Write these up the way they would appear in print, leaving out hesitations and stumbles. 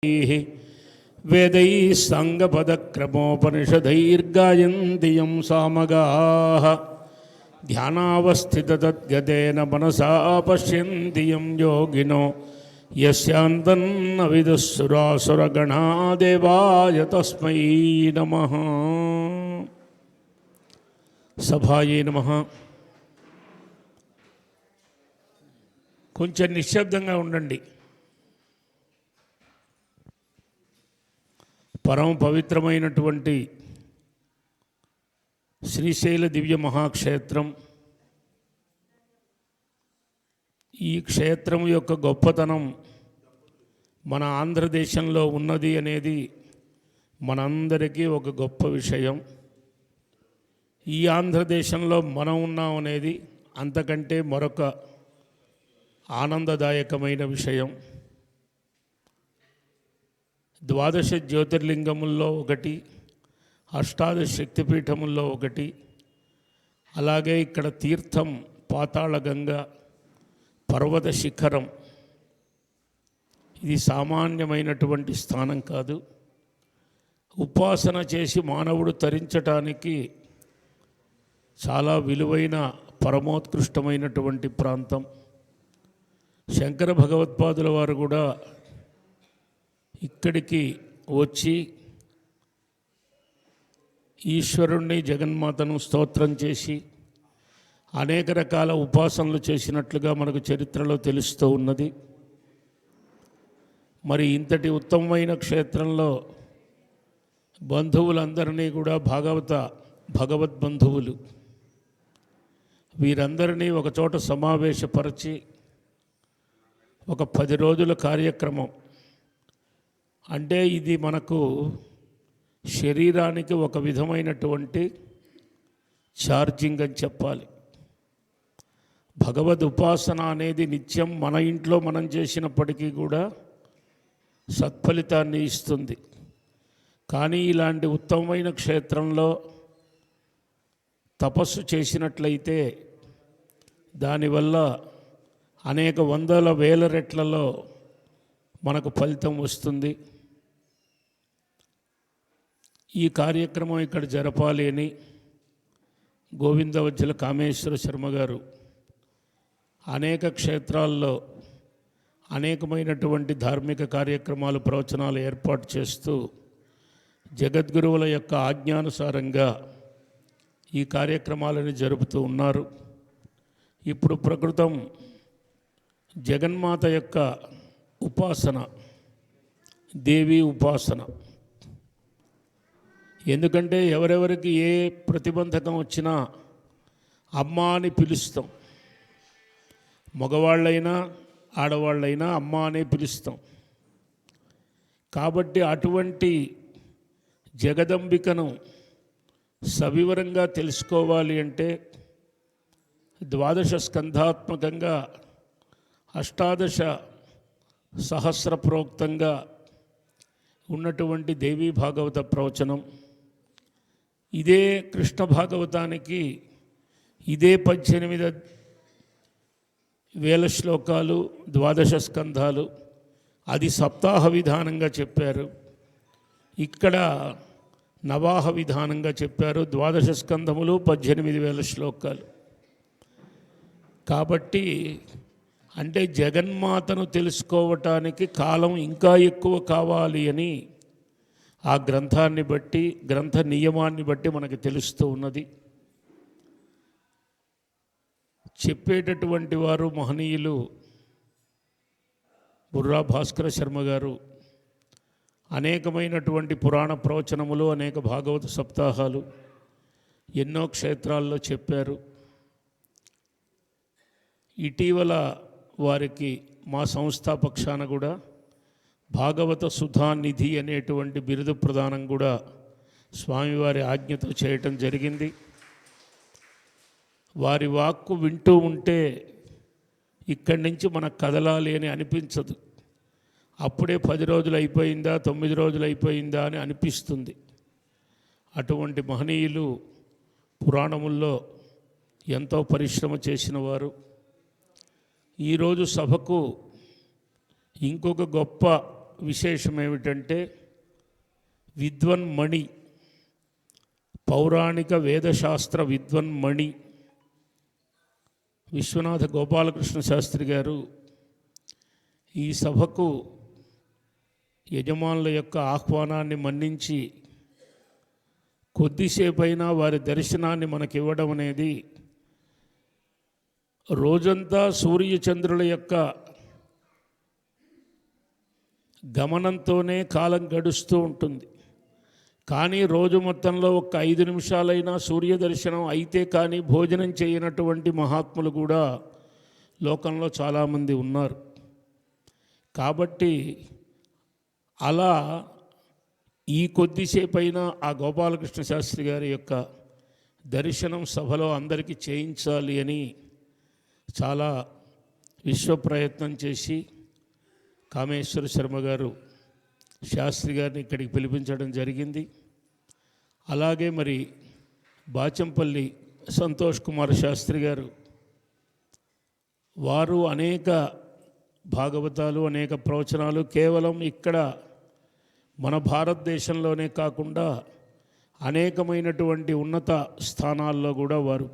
वेदैः साङ्गपदक्रमोपनिषदैर्गायन्ति यं सामगाः ध्यानावस्थिततद्गतेन मनसा पश्यन्ति यं योगिनो यस्यान्तन्न विदुःसुरासुरगणा देवाय तस्मै नमः। सभायै नमः। కొంచెం నిశ్శబ్దంగా ఉండండి. పరమ పవిత్రమైనటువంటి శ్రీశైల దివ్య మహాక్షేత్రం, ఈ క్షేత్రం యొక్క గొప్పతనం మన ఆంధ్రదేశంలో ఉన్నది అనేది మనందరికీ ఒక గొప్ప విషయం. ఈ ఆంధ్రదేశంలో మనం ఉన్నాం అనేది అంతకంటే మరొక ఆనందదాయకమైన విషయం. ద్వాదశ జ్యోతిర్లింగముల్లో ఒకటి, అష్టాదశ శక్తిపీఠముల్లో ఒకటి. అలాగే ఇక్కడ తీర్థం పాతాళగంగ, పర్వత శిఖరం. ఇది సామాన్యమైనటువంటి స్థానం కాదు. ఉపాసన చేసి మానవుడు తరించటానికి చాలా విలువైన పరమోత్కృష్టమైనటువంటి ప్రాంతం. శంకర భగవత్పాదుల వారు కూడా ఇక్కడికి వచ్చి ఈశ్వరుణ్ణి జగన్మాతను స్తోత్రం చేసి అనేక రకాల ఉపాసనలు చేసినట్లుగా మనకు చరిత్రలో తెలుస్తూ ఉన్నది. మరి ఇంతటి ఉత్తమమైన క్షేత్రంలో బంధువులందరినీ కూడా భగవద్బంధువులు వీరందరినీ ఒకచోట సమావేశపరిచి ఒక 10 రోజుల కార్యక్రమం. అంటే ఇది మనకు శరీరానికి ఒక విధమైనటువంటి ఛార్జింగ్ అని చెప్పాలి. భగవద్ ఉపాసన అనేది నిత్యం మన ఇంట్లో మనం చేసినప్పటికీ కూడా సత్ఫలితాన్ని ఇస్తుంది. కానీ ఇలాంటి ఉత్తమమైన క్షేత్రంలో తపస్సు చేసినట్లయితే దానివల్ల అనేక వందల వేల రెట్లలో మనకు ఫలితం వస్తుంది. ఈ కార్యక్రమం ఇక్కడ జరపాలి అని గోవిందవజ్జల కామేశ్వర శర్మ గారు అనేక క్షేత్రాల్లో అనేకమైనటువంటి ధార్మిక కార్యక్రమాలు, ప్రవచనాలు ఏర్పాటు చేస్తూ జగద్గురువుల యొక్క ఆజ్ఞానుసారంగా ఈ కార్యక్రమాలను జరుపుతూ ఉన్నారు. ఇప్పుడు ప్రకృతం జగన్మాత యొక్క ఉపాసన, దేవీ ఉపాసన. ఎందుకంటే ఎవరెవరికి ఏ ప్రతిబంధకం వచ్చినా అమ్మ అని పిలుస్తాం. మగవాళ్ళైనా ఆడవాళ్ళైనా అమ్మ అనే పిలుస్తాం. కాబట్టి అటువంటి జగదంబికను సవివరంగా తెలుసుకోవాలి అంటే ద్వాదశ స్కంధాత్మకంగా అష్టాదశ సహస్ర ప్రోక్తంగా ఉన్నటువంటి దేవీ భాగవత ప్రవచనం, ఇదే కృష్ణ భాగవతానికి ఇదే 18,000 శ్లోకాలు, ద్వాదశ స్కంధాలు. అది సప్తాహ విధానంగా చెప్పారు. ఇక్కడ నవాహ విధానంగా చెప్పారు. ద్వాదశ స్కంధములు 18,000 శ్లోకాలు. కాబట్టి అంటే జగన్మాతను తెలుసుకోవటానికి కాలం ఇంకా ఎక్కువ కావాలి అని ఆ గ్రంథాన్ని బట్టి, గ్రంథ నియమాన్ని బట్టి మనకు తెలుస్తూ ఉన్నది. చెప్పేటటువంటి వారు మహనీయులు బుర్రా భాస్కర శర్మ గారు. అనేకమైనటువంటి పురాణ ప్రవచనములు, అనేక భాగవత సప్తాహాలు ఎన్నో క్షేత్రాల్లో చెప్పారు. ఇటీవల వారికి మా సంస్థా పక్షాన కూడా భాగవత సుధానిధి అనేటువంటి బిరుదు ప్రదానం కూడా స్వామివారి ఆజ్ఞతో చేయటం జరిగింది. వారి వాక్కు వింటూ ఉంటే ఇక్కడి నుంచి మనకు కదలాలి అని అనిపించదు. అప్పుడే 10 రోజులు అయిపోయిందా, 9 రోజులు అయిపోయిందా అని అనిపిస్తుంది. అటువంటి మహనీయులు పురాణముల్లో ఎంతో పరిశ్రమ చేసిన వారు. ఈరోజు సభకు ఇంకొక గొప్ప విశేషం ఏమిటంటే విద్వన్మణి, పౌరాణిక వేదశాస్త్ర విద్వన్మణి విశ్వనాథ గోపాలకృష్ణ శాస్త్రి గారు ఈ సభకు యజమానుల యొక్క ఆహ్వానాన్ని మన్నించి కొద్దిసేపైనా వారి దర్శనాన్ని మనకివ్వడం అనేది రోజంతా సూర్యచంద్రుల యొక్క గమనంతోనే కాలం గడుస్తూ ఉంటుంది. కానీ రోజు మొత్తంలో ఒక 5 నిమిషాలైనా సూర్య దర్శనం అయితే కానీ భోజనం చేయనటువంటి మహాత్ములు కూడా లోకంలో చాలామంది ఉన్నారు. కాబట్టి అలా ఈ కొద్దిసేపైనా ఆ గోపాలకృష్ణ శాస్త్రి గారి యొక్క దర్శనం సభలో అందరికీ చేయించాలి అని చాలా విశ్వప్రయత్నం చేసి కామేశ్వర శర్మ గారు శాస్త్రి గారిని ఇక్కడికి పిలిపించడం జరిగింది. అలాగే మరి బాచంపల్లి సంతోష్ కుమార్ శాస్త్రి గారు, వారు అనేక భాగవతాలు, అనేక ప్రవచనాలు కేవలం ఇక్కడ మన భారతదేశంలోనే కాకుండా అనేకమైనటువంటి ఉన్నత స్థానాల్లో కూడా వారు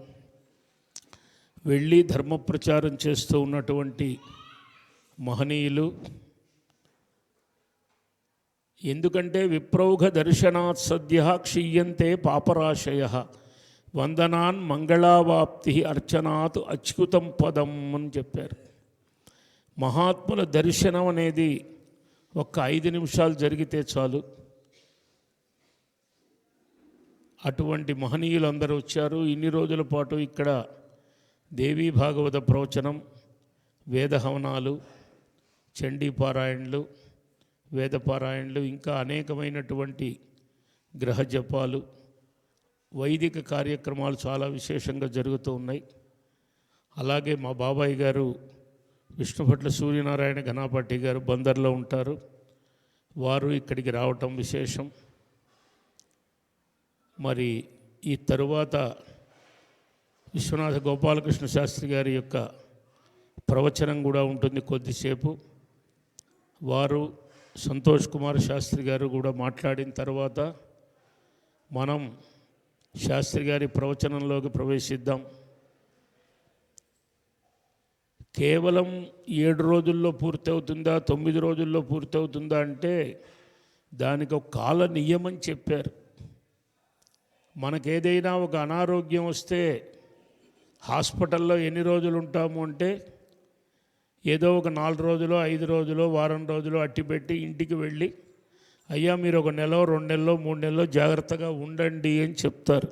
వెళ్ళి ధర్మ ప్రచారం చేస్తూ ఉన్నటువంటి మహనీయులు. ఎందుకంటే విప్రౌఘ దర్శనాత్ సద్య క్షీయంతే పాపరాశయ వందనాన్ మంగళావాప్తి అర్చనాత్ అచ్యుతం పదం అని చెప్పారు. మహాత్ముల దర్శనం అనేది ఒక్క 5 నిమిషాలు జరిగితే చాలు. అటువంటి మహనీయులు అందరూ వచ్చారు. ఇన్ని రోజుల పాటు ఇక్కడ దేవీ భాగవత ప్రవచనం, వేదహవనాలు, చండీపారాయణలు, వేదపారాయణలు, ఇంకా అనేకమైనటువంటి గ్రహ జపాలు, వైదిక కార్యక్రమాలు చాలా విశేషంగా జరుగుతూ ఉన్నాయి. అలాగే మా బాబాయ్ గారు విష్ణుభట్ల సూర్యనారాయణ ఘనాపాటి గారు బందర్లో ఉంటారు. వారు ఇక్కడికి రావటం విశేషం. మరి ఈ తరువాత విశ్వనాథ గోపాలకృష్ణ శాస్త్రి గారి యొక్క ప్రవచనం కూడా ఉంటుంది కొద్దిసేపు. వారు సంతోష్ కుమార్ శాస్త్రి గారు కూడా మాట్లాడిన తర్వాత మనం శాస్త్రి గారి ప్రవచనంలోకి ప్రవేశిద్దాం. కేవలం 7 రోజుల్లో పూర్తవుతుందా, 9 రోజుల్లో పూర్తవుతుందా అంటే దానికి ఒక కాల నియమం చెప్పారు. మనకేదైనా ఒక అనారోగ్యం వస్తే హాస్పిటల్లో ఎన్ని రోజులు ఉంటాము అంటే ఏదో ఒక 4 రోజులు, 5 రోజులు, వారం రోజులు అట్టిపెట్టి ఇంటికి వెళ్ళి అయ్యా మీరు ఒక నెల, 2 నెలలో, 3 నెలలో జాగ్రత్తగా ఉండండి అని చెప్తారు.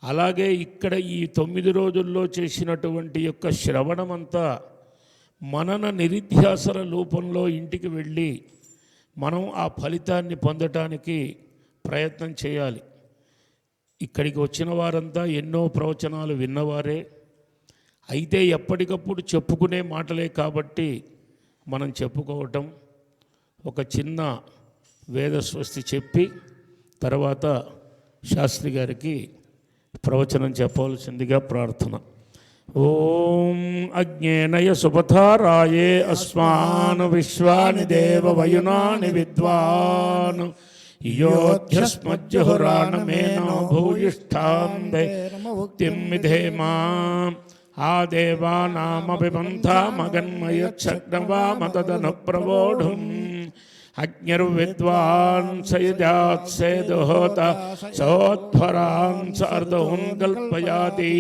అలాగే ఇక్కడ ఈ 9 రోజుల్లో చేసినటువంటి యొక్క శ్రవణమంతా మనన నిరిధ్యాసల రూపంలో ఇంటికి వెళ్ళి మనం ఆ ఫలితాన్ని పొందటానికి ప్రయత్నం చేయాలి. ఇక్కడికి వచ్చిన వారంతా ఎన్నో ప్రవచనాలు విన్నవారే, అయితే ఎప్పటికప్పుడు చెప్పుకునే మాటలే కాబట్టి మనం చెప్పుకోవటం. ఒక చిన్న వేదస్వస్తి చెప్పి తర్వాత శాస్త్రి గారికి ప్రవచనం చెప్పవలసిందిగా ప్రార్థన. ఓం అజ్ఞేనయ సుపథారాయే అస్మాన్ విశ్వాని దేవ వయునాని విద్వాన్ యోధ్యస్మజ్జుహురాణమేనో భూయిష్ఠాందే తిమ్మిధేమా ఆ దేవానామభిపంథామగన్మయచ్చగ్నవామతదను ప్రవోఢుం అజ్ఞర్విద్వాన్ సయజాత్సేదుహోత సోధ్వరాన్ సర్దోన్ కల్పయాతి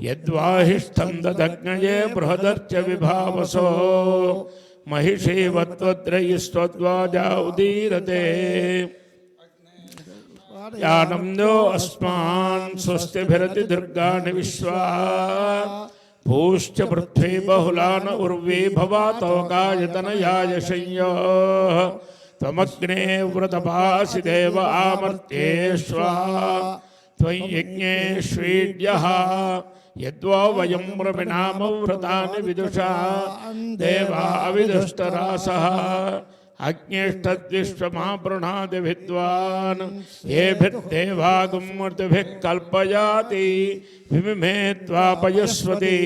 యద్వాహిష్టం దదగ్నయే బృహదర్చ విభావసో महिषीवत्वद्रयिस्त्वद्वाजा उदीरते यानम्नो अस्मान् स्वस्तिभिरति दुर्गाणि विश्वा भूश्च पृथ्वी बहुलान उर्वी भवातोकायतनयाय संयोः त्वमग्ने व्रतपासि देव आमर्त्येष्वा त्वयि यज्ञेष्वीड्यः यद्वा वयं रविनाम व्रतानि विदुषा देवा विदुष्टरासः अग्निष्ठद्विश्वमापृणादि विद्वान् येभिर्देवागुमूर्तिभिः कल्पयाति विमिमे त्वापयस्वती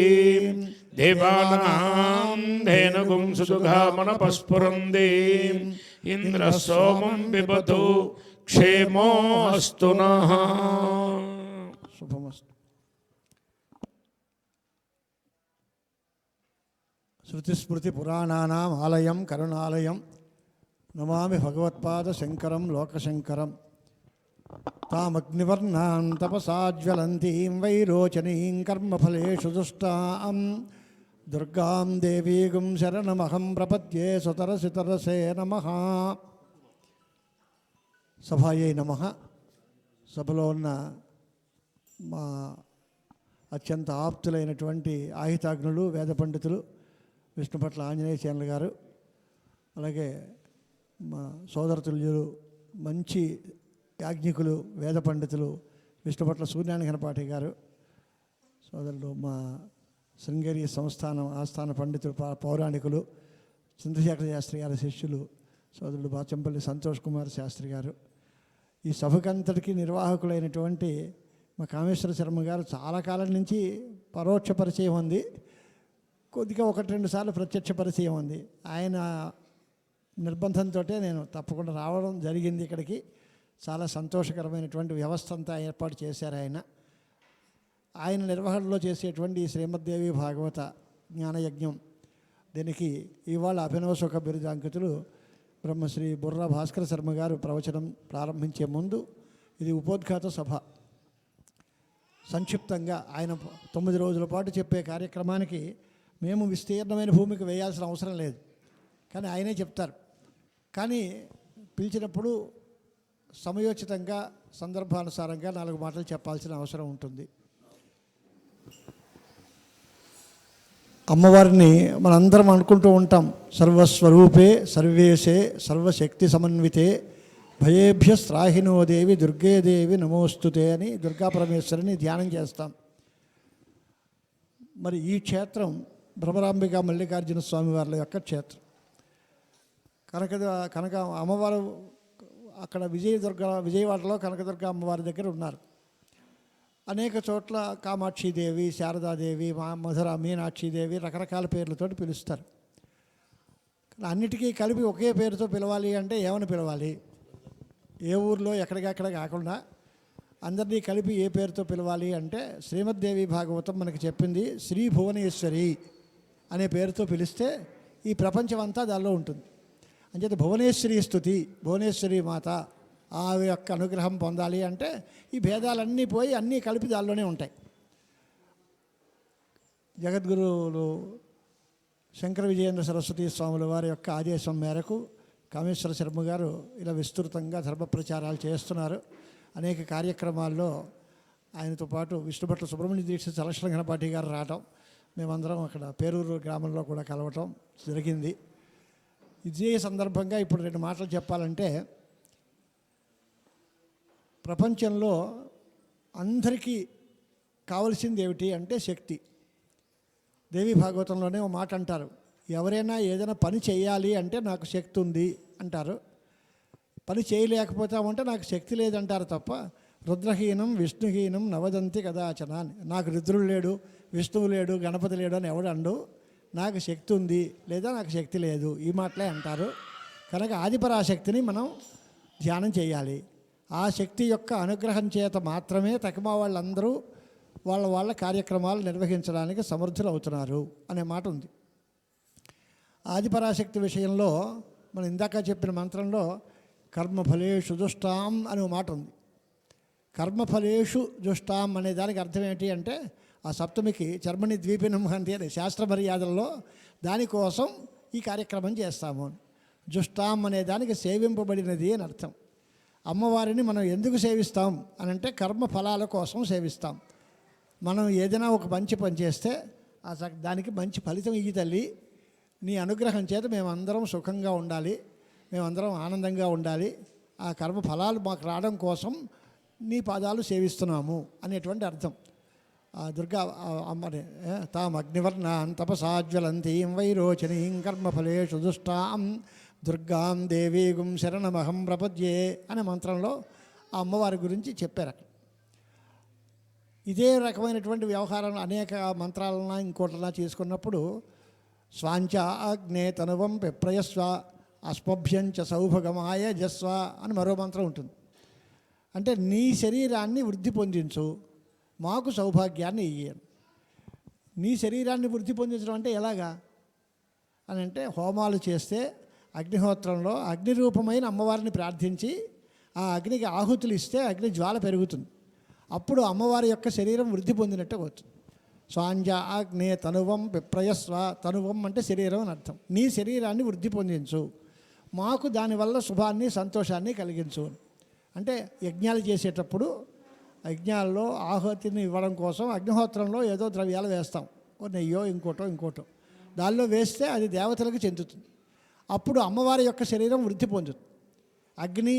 దేవానాం ధేనుగుం సుదుఘామనపస్ఫురందీం ఇంద్ర సోమం బిబతు క్షేమో అస్తు నః. శుభమస్తు. శృతిస్మృతిపురాణానాం ఆలయం కరుణాలయం నమామి భగవత్పాద శంకరం లోకశంకరం. తామగ్నివర్ణాం తపసాజ్వలంతీం వైరోచనీం కర్మఫలేషు దుష్టాం దుర్గాం దేవీగుం శరణమహం ప్రపద్యే సుతరసితరసే నమః. సభాయై నమః. సభలో ఉన్న మా అత్యంత ఆప్తులైనటువంటి ఆహితాగ్నులు, వేద పండితులు విష్ణుపట్ల ఆంజనేయ చేనుల గారు, అలాగే మా సోదరతుల్యులు, మంచి యాజ్ఞికులు, వేద పండితులు విష్ణుపట్ల సూర్యాని ఘనపాటి గారు, సోదరులు మా శృంగేరి సంస్థానం ఆస్థాన పండితులు, పౌరాణికులు చంద్రశేఖర శాస్త్రి గారి శిష్యులు సోదరుడు బాచంపల్లి సంతోష్ కుమార్ శాస్త్రి గారు, ఈ సభకంతటికి నిర్వాహకులైనటువంటి మా కామేశ్వర శర్మ గారు చాలా కాలం నుంచి పరోక్ష పరిచయం ఉంది, కొద్దిగా 1-2 సార్లు ప్రత్యక్ష పరిచయం ఉంది. ఆయన నిర్బంధంతో నేను తప్పకుండా రావడం జరిగింది ఇక్కడికి. చాలా సంతోషకరమైనటువంటి వ్యవస్థ అంతా ఏర్పాటు చేశారు ఆయన. ఆయన నిర్వహణలో చేసేటువంటి ఈ శ్రీమద్దేవి భాగవత జ్ఞానయజ్ఞం, దీనికి ఇవాళ అభినవ సుఖ బిరుదాంకితులు బ్రహ్మశ్రీ బుర్రా భాస్కర శర్మ గారు ప్రవచనం ప్రారంభించే ముందు ఇది ఉపోద్ఘాత సభ. సంక్షిప్తంగా ఆయన 9 రోజుల పాటు చెప్పే కార్యక్రమానికి మేము విస్తీర్ణమైన భూమికి వేయాల్సిన అవసరం లేదు, కానీ ఆయనే చెప్తారు. కానీ పిలిచినప్పుడు సమయోచితంగా సందర్భానుసారంగా 4 మాటలు చెప్పాల్సిన అవసరం ఉంటుంది. అమ్మవారిని మనందరం అనుకుంటూ ఉంటాం, సర్వస్వరూపే సర్వేశే సర్వశక్తి సమన్వితే భయేభ్య త్రాహినో దేవి దుర్గే దేవి నమోస్తుతే అని దుర్గా పరమేశ్వరిని ధ్యానం చేస్తాం. మరి ఈ క్షేత్రం భ్రమరాంబిక మల్లికార్జున స్వామి వారి యొక్క క్షేత్రం. కనక అమ్మవారు అక్కడ విజయవాడలో కనకదుర్గ అమ్మవారి దగ్గర ఉన్నారు. అనేక చోట్ల కామాక్షిదేవి, శారదాదేవి, మధుర మీనాక్షిదేవి రకరకాల పేర్లతో పిలుస్తారు. అన్నిటికీ కలిపి ఒకే పేరుతో పిలవాలి అంటే ఏమని పిలవాలి? ఏ ఊర్లో ఎక్కడికక్కడ కాకుండా అందరినీ కలిపి ఏ పేరుతో పిలవాలి అంటే శ్రీమద్దేవి భాగవతం మనకి చెప్పింది శ్రీ భువనేశ్వరి అనే పేరుతో పిలిస్తే ఈ ప్రపంచం అంతా దానిలో ఉంటుంది. అంచేత భువనేశ్వరి స్తుతి, భువనేశ్వరి మాత ఆమె యొక్క అనుగ్రహం పొందాలి అంటే ఈ భేదాలన్నీ పోయి అన్నీ కలిపి దానిలోనే ఉంటాయి. జగద్గురువులు శంకర విజయేంద్ర సరస్వతి స్వాముల వారి యొక్క ఆదేశం మేరకు కామేశ్వర శర్మ గారు ఇలా విస్తృతంగా ధర్మ ప్రచారాలు చేస్తున్నారు. అనేక కార్యక్రమాల్లో ఆయనతో పాటు విష్ణుభట్ల సుబ్రహ్మణ్య దీక్ష చలక్షణ ఘనపాటి గారు రావటం, మేమందరం అక్కడ పేరూరు గ్రామంలో కూడా కలవటం జరిగింది. ఇదే సందర్భంగా ఇప్పుడు 2 మాటలు చెప్పాలంటే, ప్రపంచంలో అందరికీ కావలసింది ఏమిటి అంటే శక్తి. దేవి భాగవతంలోనే ఒక మాట అంటారు, ఎవరైనా ఏదైనా పని చేయాలి అంటే నాకు శక్తి ఉంది అంటారు, పని చేయలేకపోతామంటే నాకు శక్తి లేదంటారు తప్ప రుద్రహీనం విష్ణుహీనం నవదంతి కదాచన అని. నాకు రుద్రుడు లేడు, విష్ణువు లేడు, గణపతి లేడు అని ఎవడు అండు. నాకు శక్తి ఉంది లేదా నాకు శక్తి లేదు, ఈ మాటలే అంటారు. కనుక ఆదిపరాశక్తిని మనం ధ్యానం చేయాలి. ఆ శక్తి యొక్క అనుగ్రహం చేత మాత్రమే తకమా వాళ్ళందరూ వాళ్ళ కార్యక్రమాలు నిర్వహించడానికి సమర్థులు అవుతున్నారు అనే మాట ఉంది. ఆదిపరాశక్తి విషయంలో మనం ఇందాక చెప్పిన మంత్రంలో కర్మఫలేషు దుష్టాం అనే మాట ఉంది. కర్మఫలేషు దుష్టాం అనే దానికి అర్థం ఏంటి అంటే ఆ సప్తమికి చర్మణి ద్వీపినం అంతే అని శాస్త్ర మర్యాదల్లో దానికోసం ఈ కార్యక్రమం చేస్తాము. జుష్టాం అనే దానికి సేవింపబడినది అని అర్థం. అమ్మవారిని మనం ఎందుకు సేవిస్తాం అని అంటే కర్మ ఫలాల కోసం సేవిస్తాం. మనం ఏదైనా ఒక మంచి పని చేస్తే దానికి మంచి ఫలితం ఇయ్యి తల్లి, నీ అనుగ్రహం చేత మేమందరం సుఖంగా ఉండాలి, మేమందరం ఆనందంగా ఉండాలి, ఆ కర్మ ఫలాలు మాకు రావడం కోసం నీ పాదాలు సేవిస్తున్నాము అనేటువంటి అర్థం. దుర్గా అమ్మని తాం అగ్నివర్ణాం తపసాజ్వలంతీం వైరోచనీం కర్మఫలేషు దుష్టాం దుర్గాం దేవీగుం శరణమహం ప్రపద్యే అనే మంత్రంలో ఆ అమ్మవారి గురించి చెప్పారు. ఇదే రకమైనటువంటి వ్యవహారం అనేక మంత్రాలన్నా ఇంకోటన్నా చేసుకున్నప్పుడు స్వాంచ అగ్నే తనువం పిప్రయస్వ అస్మభ్యంచ సౌభగమాయ జస్వ అని మరో మంత్రం ఉంటుంది. అంటే నీ శరీరాన్ని వృద్ధి పొందించు, మాకు సౌభాగ్యాన్ని ఇయ్యను. నీ శరీరాన్ని వృద్ధి పొందించడం అంటే ఎలాగా అని అంటే, హోమాలు చేస్తే అగ్నిహోత్రంలో అగ్ని రూపమైన అమ్మవారిని ప్రార్థించి ఆ అగ్నికి ఆహుతులు ఇస్తే అగ్ని జ్వాల పెరుగుతుంది. అప్పుడు అమ్మవారి యొక్క శరీరం వృద్ధి పొందినట్టు అవుతుంది. స్వాంజ అగ్నే తనువం విప్రయస్వ, తనువం అంటే శరీరం అని అర్థం. నీ శరీరాన్ని వృద్ధి పొందించు, మాకు దానివల్ల శుభాన్ని సంతోషాన్ని కలిగించు. అంటే యజ్ఞాలు చేసేటప్పుడు యజ్ఞాల్లో ఆహుతిని ఇవ్వడం కోసం అగ్నిహోత్రంలో ఏదో ద్రవ్యాలు వేస్తాం, ఓ నెయ్యో ఇంకోటో దానిలో వేస్తే అది దేవతలకు చెందుతుంది. అప్పుడు అమ్మవారి యొక్క శరీరం వృద్ధి పొందుతుంది. అగ్ని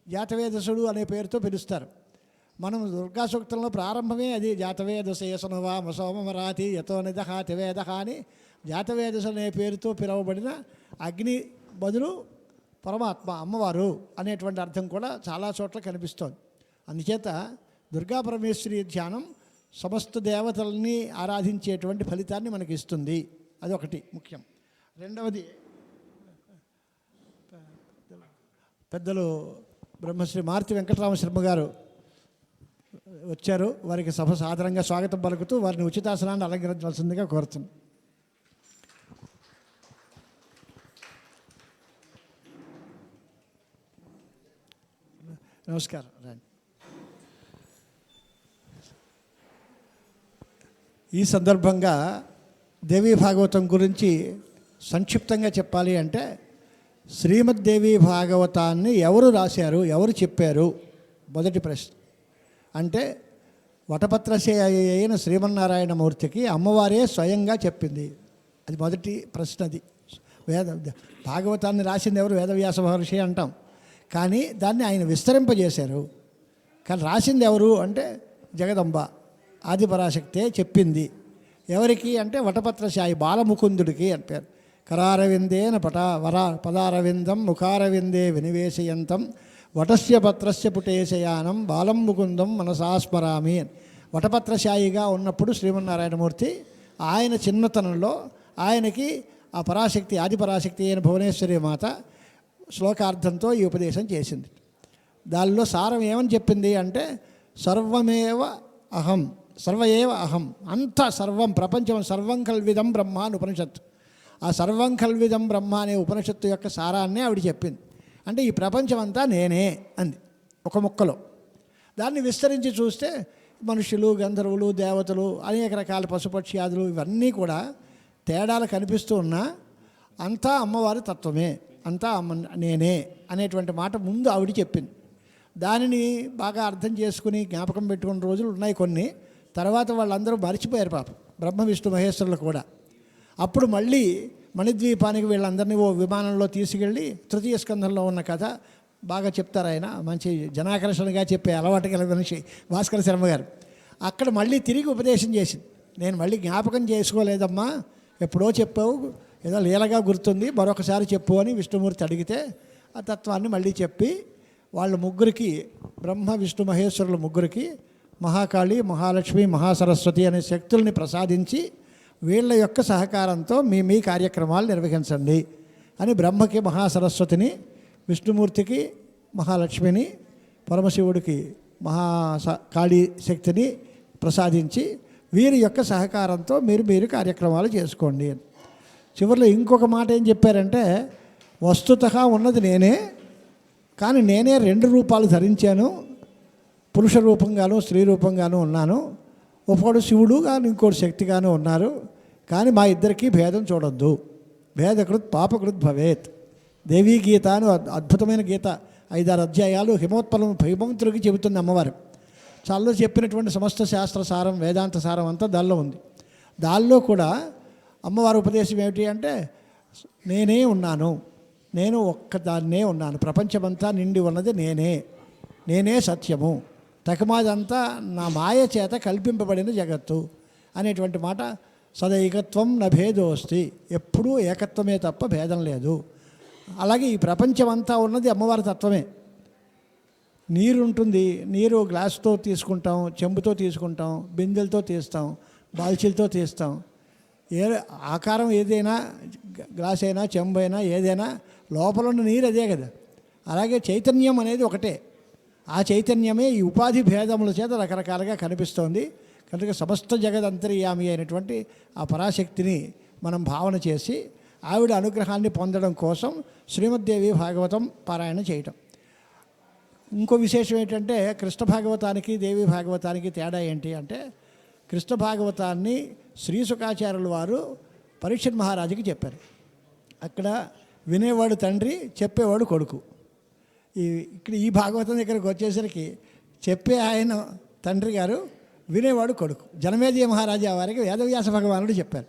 జాతవేదసుడు అనే పేరుతో పిలుస్తారు. మనం దుర్గా సూక్తంలో ప్రారంభమే అది, జాతవేదశేషనువా మసోమరాతి యతో నిదహ తివేదహ అని జాతవేదసు అనే పేరుతో పిలువబడిన అగ్ని బదులు పరమాత్మ అమ్మవారు అనేటువంటి అర్థం కూడా చాలా చోట్ల కనిపిస్తోంది. అందుచేత దుర్గా పరమేశ్వరి ధ్యానం సమస్త దేవతల్ని ఆరాధించేటువంటి ఫలితాన్ని మనకి ఇస్తుంది. అదొకటి ముఖ్యం. రెండవది, పెద్దలు బ్రహ్మశ్రీ మారుతి వెంకటరామశర్మ గారు వచ్చారు. వారికి సభ సాదరంగా స్వాగతం పలుకుతూ వారిని ఉచితాసనాన్ని అలంకరించవలసిందిగా కోరుతున్నాను. నమస్కారం. రండి. ఈ సందర్భంగా దేవీ భాగవతం గురించి సంక్షిప్తంగా చెప్పాలి అంటే, శ్రీమద్ దేవీ భాగవతాన్ని ఎవరు రాశారు, ఎవరు చెప్పారు? మొదటి ప్రశ్న. అంటే వటపత్రశయ అయిన శ్రీమన్నారాయణమూర్తికి అమ్మవారే స్వయంగా చెప్పింది. అది మొదటి ప్రశ్న. అది భాగవతాన్ని రాసింది ఎవరు? వేదవ్యాస మహర్షి అంటాం, కానీ దాన్ని ఆయన విస్తరింపజేశారు. కానీ రాసింది ఎవరు అంటే జగదంబ ఆదిపరాశక్తే చెప్పింది. ఎవరికి అంటే వటపత్రశాయి బాలముకుందుడికి అంటారు. కరారవిందేన పదారవిందం ముఖారవిందే వినివేశయంతం వటస్య పత్రస్య పుటేశయానం బాలం ముకుందం మనసాస్మరామి అని. వటపత్రశాయిగా ఉన్నప్పుడు శ్రీమన్నారాయణమూర్తి ఆయన చిన్నతనంలో ఆయనకి ఆ పరాశక్తి ఆదిపరాశక్తి అయిన భువనేశ్వరి మాత శ్లోకార్థంతో ఈ ఉపదేశం చేసింది. దానిలో సారం ఏమని చెప్పింది అంటే, సర్వమేవ అహం, సర్వయేవ అహం, అంత సర్వం ప్రపంచం సర్వం కల్విదం బ్రహ్మ అని ఉపనిషత్తు. ఆ సర్వం కల్విదం బ్రహ్మ అనే ఉపనిషత్తు యొక్క సారాన్నే ఆవిడ చెప్పింది. అంటే ఈ ప్రపంచం అంతా నేనే అంది ఒక ముక్కలో. దాన్ని విస్తరించి చూస్తే మనుషులు, గంధర్వులు, దేవతలు, అనేక రకాల పశుపక్ష్యాదులు ఇవన్నీ కూడా తేడాలు కనిపిస్తూ ఉన్నా అంతా అమ్మవారి తత్వమే, అంతా నేనే అనేటువంటి మాట ముందు ఆవిడ చెప్పింది. దానిని బాగా అర్థం చేసుకుని జ్ఞాపకం పెట్టుకున్న రోజులు ఉన్నాయి కొన్ని. తర్వాత వాళ్ళందరూ మరిచిపోయారు పాపం, బ్రహ్మ విష్ణు మహేశ్వరులు కూడా. అప్పుడు మళ్ళీ మణిద్వీపానికి వీళ్ళందరినీ ఓ విమానంలో తీసుకెళ్ళి తృతీయ స్కంధంలో ఉన్న కథ బాగా చెప్తారు. ఆయన మంచి జనాకర్షణగా చెప్పే అలవాటు గల మనిషి భాస్కర శర్మ గారు. అక్కడ మళ్ళీ తిరిగి ఉపదేశం చేసింది. నేను మళ్ళీ జ్ఞాపకం చేసుకోలేదమ్మా, ఎప్పుడో చెప్పావు, ఏదో లీలగా గుర్తుంది, మరొకసారి చెప్పు అని విష్ణుమూర్తి అడిగితే ఆ తత్వాన్ని మళ్ళీ చెప్పి వాళ్ళ ముగ్గురికి, బ్రహ్మ విష్ణు మహేశ్వరుల ముగ్గురికి మహాకాళి, మహాలక్ష్మి, మహాసరస్వతి అనే శక్తుల్ని ప్రసాదించి వీళ్ళ యొక్క సహకారంతో మీ కార్యక్రమాలు నిర్వహించండి అని బ్రహ్మకి మహాసరస్వతిని, విష్ణుమూర్తికి మహాలక్ష్మిని, పరమశివుడికి కాళీ శక్తిని ప్రసాదించి వీరి యొక్క సహకారంతో మీరు కార్యక్రమాలు చేసుకోండి అని. చివరిలో ఇంకొక మాట ఏం చెప్పారంటే, వస్తుతః ఉన్నది నేనే, కానీ నేనే 2 రూపాలు ధరించాను, పురుష రూపంగాను స్త్రీ రూపంగాను ఉన్నాను. ఒకడు శివుడు కానీ ఇంకోటి శక్తిగాను ఉన్నారు, కానీ మా ఇద్దరికీ భేదం చూడొద్దు. భేదకృత్ పాపకృత్ భవేత్. దేవీ గీత అని అద్భుతమైన గీత, 5-6 అధ్యాయాలు హిమవంతుడికి చెబుతుంది అమ్మవారు. చాలా చెప్పినటువంటి సమస్త శాస్త్ర సారం, వేదాంత సారం అంతా దానిలో ఉంది. దానిలో కూడా అమ్మవారి ఉపదేశం ఏమిటి అంటే, నేనే ఉన్నాను, నేను ఒక్కదాన్నే ఉన్నాను, ప్రపంచమంతా నిండి ఉన్నది నేనే సత్యము, తకమాదంతా నా మాయ చేత కల్పింపబడిన జగత్తు అనేటువంటి మాట. సదైకత్వం నభేదోస్తి, ఎప్పుడూ ఏకత్వమే తప్ప భేదం లేదు. అలాగే ఈ ప్రపంచమంతా ఉన్నది అమ్మవారి తత్వమే. నీరు ఉంటుంది. నీరు గ్లాసుతో తీసుకుంటాం, చెంబుతో తీసుకుంటాం, బిందెలతో తీస్తాం, బాల్చీలతో తీస్తాం. ఏ ఆకారం ఏదైనా, గ్లాస్ అయినా చెంబు అయినా ఏదైనా లోపల ఉన్న నీరు అదే కదా. అలాగే చైతన్యం అనేది ఒకటే. ఆ చైతన్యమే ఈ ఉపాధి భేదముల చేత రకరకాలుగా కనిపిస్తోంది. కనుక సమస్త జగదంతర్యామి అయినటువంటి ఆ పరాశక్తిని మనం భావన చేసి ఆవిడ అనుగ్రహాన్ని పొందడం కోసం శ్రీమద్దేవి భాగవతం పారాయణ చేయటం. ఇంకో విశేషం ఏంటంటే కృష్ణ భాగవతానికి దేవి భాగవతానికి తేడా ఏంటి అంటే, కృష్ణ భాగవతాన్ని శ్రీ శుకాచార్యుల వారు పరీక్షిత్ మహారాజుకి చెప్పారు. అక్కడ వినేవాడు తండ్రి, చెప్పేవాడు కొడుకు. ఇక్కడ ఈ భాగవతం దగ్గరకు వచ్చేసరికి చెప్పే ఆయన తండ్రి గారు, వినేవాడు కొడుకు. జనమేజయ మహారాజా వారికి వేదవ్యాస భగవానుడు చెప్పారు.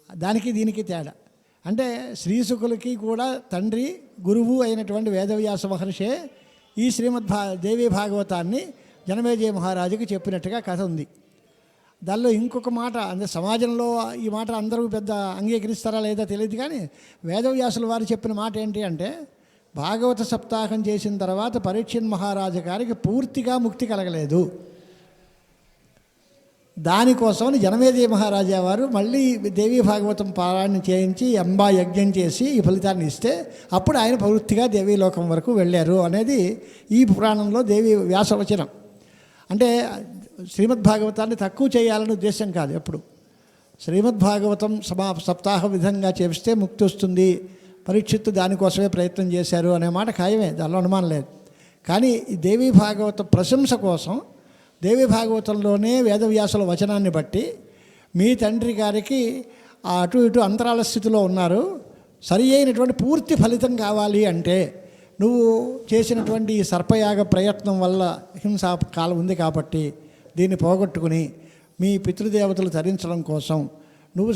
దానికి దీనికి తేడా అంటే శ్రీశుకులకి కూడా తండ్రి గురువు అయినటువంటి వేదవ్యాస మహర్షే ఈ దేవీ భాగవతాన్ని జనమేజయ మహారాజుకి చెప్పినట్టుగా కథ ఉంది. దానిలో ఇంకొక మాట, అంటే సమాజంలో ఈ మాట అందరూ పెద్ద అంగీకరిస్తారా లేదా తెలియదు, కానీ వేదవ్యాసుల వారు చెప్పిన మాట ఏంటి అంటే, భాగవత సప్తాహం చేసిన తర్వాత పరీక్షిత్ మహారాజు గారికి పూర్తిగా ముక్తి కలగలేదు. దానికోసమని జనమేజయ మహారాజా వారు మళ్ళీ దేవీ భాగవతం పారాయణ చేయించి అంబా యజ్ఞం చేసి ఈ ఫలితాన్ని ఇస్తే అప్పుడు ఆయన పూర్తిగా దేవీలోకం వరకు వెళ్ళారు అనేది ఈ పురాణంలో దేవి వ్యాసవచనం. అంటే శ్రీమద్భాగవతాన్ని తక్కువ చేయాలనే ఉద్దేశం కాదు. ఎప్పుడు శ్రీమద్భాగవతం సప్తాహ విధంగా చేస్తే ముక్తి వస్తుంది, పరీక్షిత్తు దానికోసమే ప్రయత్నం చేశారు అనే మాట ఖాయమే, దానిలో అనుమానం లేదు. కానీ ఈ దేవీ భాగవత ప్రశంస కోసం దేవీ భాగవతంలోనే వేదవ్యాసుల వచనాన్ని బట్టి మీ తండ్రి గారికి అటు ఇటు అంతరాల స్థితిలో ఉన్నారు, సరి అయినటువంటి పూర్తి ఫలితం కావాలి అంటే నువ్వు చేసినటువంటి ఈ సర్పయాగ ప్రయత్నం వల్ల హింసా కాలం ఉంది కాబట్టి దీన్ని పోగొట్టుకుని మీ పితృదేవతలు తరించడం కోసం నువ్వు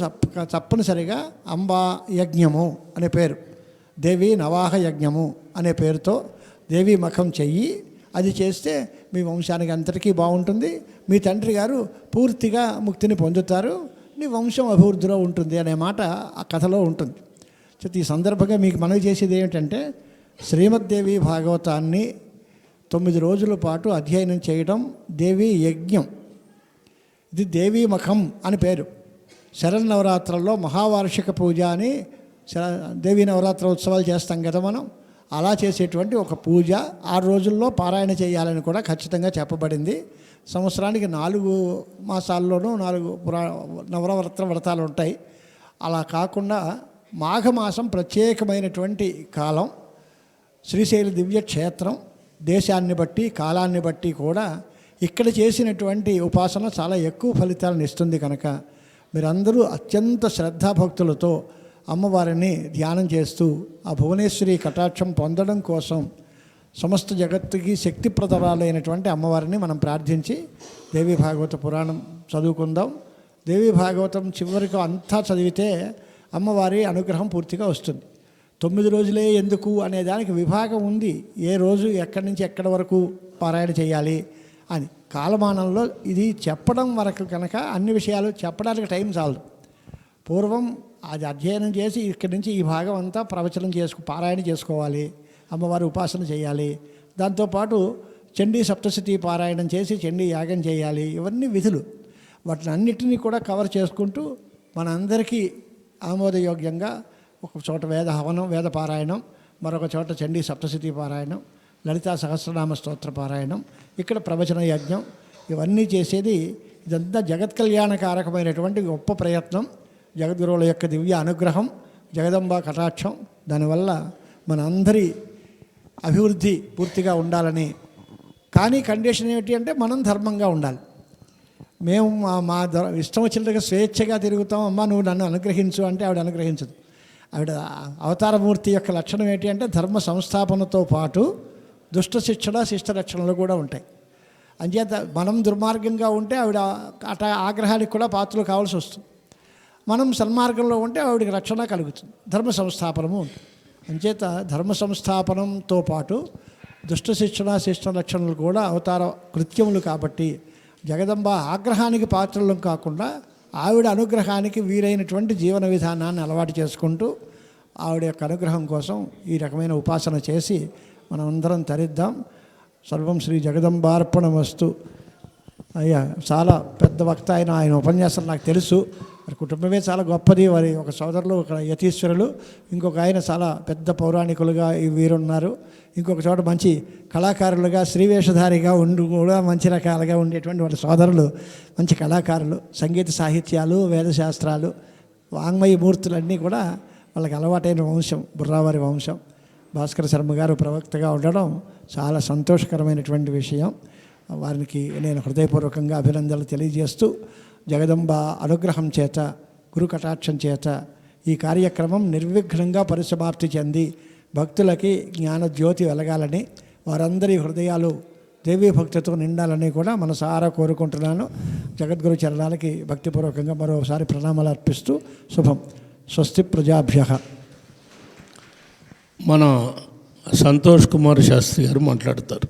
తప్పనిసరిగా అంబా యజ్ఞము అనే పేరు, దేవి నవాహ యజ్ఞము అనే పేరుతో దేవీ మఖం చెయ్యి. అది చేస్తే మీ వంశానికి అంతటికీ బాగుంటుంది, మీ తండ్రి గారు పూర్తిగా ముక్తిని పొందుతారు, నీ వంశం అభివృద్ధిలో ఉంటుంది అనే మాట ఆ కథలో ఉంటుంది. ఈ సందర్భంగా మీకు మనవి చేసేది ఏమిటంటే, శ్రీమద్దేవి భాగవతాన్ని 9 రోజుల పాటు అధ్యయనం చేయడం దేవీ యజ్ఞం. ఇది దేవీ మఖం అని పేరు. శరన్నవరాత్రుల్లో మహావార్షిక పూజ అని దేవీ నవరాత్రి ఉత్సవాలు చేస్తాం కదా మనం, అలా చేసేటువంటి ఒక పూజ 6 రోజుల్లో పారాయణ చేయాలని కూడా ఖచ్చితంగా చెప్పబడింది. సంవత్సరానికి 4 మాసాల్లోనూ 4 నవరాత్ర వ్రతాలు ఉంటాయి. అలా కాకుండా మాఘమాసం ప్రత్యేకమైనటువంటి కాలం. శ్రీశైల దివ్యక్షేత్రం దేశాన్ని బట్టి కాలాన్ని బట్టి కూడా ఇక్కడ చేసినటువంటి ఉపాసన చాలా ఎక్కువ ఫలితాలను ఇస్తుంది. కనుక మీరందరూ అత్యంత శ్రద్ధాభక్తులతో అమ్మవారిని ధ్యానం చేస్తూ ఆ భువనేశ్వరి కటాక్షం పొందడం కోసం సమస్త జగత్తుకి శక్తిప్రదరాలైనటువంటి అమ్మవారిని మనం ప్రార్థించి దేవీ భాగవత పురాణం చదువుకుందాం. దేవీ భాగవతం చివరికి అంతా చదివితే అమ్మవారి అనుగ్రహం పూర్తిగా వస్తుంది. 9 రోజులే ఎందుకు అనే దానికి విభాగం ఉంది. ఏ రోజు ఎక్కడి నుంచి ఎక్కడి వరకు పారాయణ చేయాలి అని కాలమానంలో ఇది చెప్పడం వరకు కనుక అన్ని విషయాలు చెప్పడానికి టైం చాలదు. పూర్వం అది అధ్యయనం చేసి ఇక్కడి నుంచి ఈ భాగం అంతా ప్రవచనం పారాయణ చేసుకోవాలి, అమ్మవారి ఉపాసన చేయాలి. దాంతోపాటు చండీ సప్తశతి పారాయణం చేసి చండీ యాగం చేయాలి. ఇవన్నీ విధులు. వాటిని అన్నిటినీ కూడా కవర్ చేసుకుంటూ మనందరికీ ఆమోదయోగ్యంగా ఒక చోట వేద హవనం, వేద పారాయణం, మరొక చోట చండీ సప్తశతి పారాయణం, లలితా సహస్రనామ స్తోత్ర పారాయణం, ఇక్కడ ప్రవచన యజ్ఞం, ఇవన్నీ చేసేది ఇదంతా జగత్ కళ్యాణకారకమైనటువంటి గొప్ప ప్రయత్నం. జగద్గురువుల యొక్క దివ్య అనుగ్రహం, జగదంబా కటాక్షం, దానివల్ల మన అందరి అభివృద్ధి పూర్తిగా ఉండాలని. కానీ కండిషన్ ఏమిటి అంటే మనం ధర్మంగా ఉండాలి. మేము మా ఇష్టం వచ్చినట్టుగా స్వేచ్ఛగా తిరుగుతాం. అమ్మ నువ్వు నన్ను అనుగ్రహించు అంటే ఆవిడ అనుగ్రహించదు. ఆవిడ అవతారమూర్తి యొక్క లక్షణం ఏంటి అంటే ధర్మ సంస్థాపనతో పాటు దుష్ట శిక్షణ, శిష్ట రక్షణలు కూడా ఉంటాయి. అంచేత మనం దుర్మార్గంగా ఉంటే ఆవిడ ఆగ్రహానికి కూడా పాత్రలు కావాల్సి వస్తుంది. మనం సన్మార్గంలో ఉంటే ఆవిడకి రక్షణ కలుగుతుంది, ధర్మ సంస్థాపనము ఉంటుంది. అంచేత ధర్మ సంస్థాపనంతో పాటు దుష్ట శిక్షణ, శిష్ట రక్షణలు కూడా అవతార కృత్యములు కాబట్టి జగదంబ ఆగ్రహానికి పాత్రలు కాకుండా ఆవిడ అనుగ్రహానికి వీరైనటువంటి జీవన విధానాన్ని అలవాటు చేసుకుంటూ ఆవిడ యొక్క అనుగ్రహం కోసం ఈ రకమైన ఉపాసన చేసి మనమందరం తరిద్దాం. సర్వం శ్రీ జగదంబార్పణమస్తు. అయ్యా చాలా పెద్ద వక్త ఆయన ఉపన్యాసం నాకు తెలుసు. వారి కుటుంబమే చాలా గొప్పది. వారి ఒక సోదరులు ఒక యతీశ్వరులు, ఇంకొక ఆయన చాలా పెద్ద పౌరాణికులుగా వీరున్నారు. ఇంకొక చోట మంచి కళాకారులుగా శ్రీవేషధారిగా ఉండి కూడా మంచి రకాలుగా ఉండేటువంటి వాళ్ళ సోదరులు మంచి కళాకారులు. సంగీత సాహిత్యాలు, వేదశాస్త్రాలు, వాంగ్మయ మూర్తులన్నీ కూడా వాళ్ళకి అలవాటైన వంశం బుర్రావారి వంశం. భాస్కర శర్మ గారు ప్రవక్తగా ఉండడం చాలా సంతోషకరమైనటువంటి విషయం. వారికి నేను హృదయపూర్వకంగా అభినందనలు తెలియజేస్తూ, జగదంబ అనుగ్రహం చేత, గురు కటాక్షం చేత ఈ కార్యక్రమం నిర్విఘ్నంగా పరిసమాప్తి చెంది భక్తులకి జ్ఞానజ్యోతి వెలగాలని, వారందరి హృదయాలు దేవీ భక్తితో నిండాలని కూడా మనసారా కోరుకుంటున్నాను. జగద్గురు చరణాలకి భక్తిపూర్వకంగా మరోసారి ప్రణామాలు అర్పిస్తూ శుభం. స్వస్తి ప్రజాభ్యః. మన సంతోష్ కుమార్ శాస్త్రి గారు మాట్లాడతారు.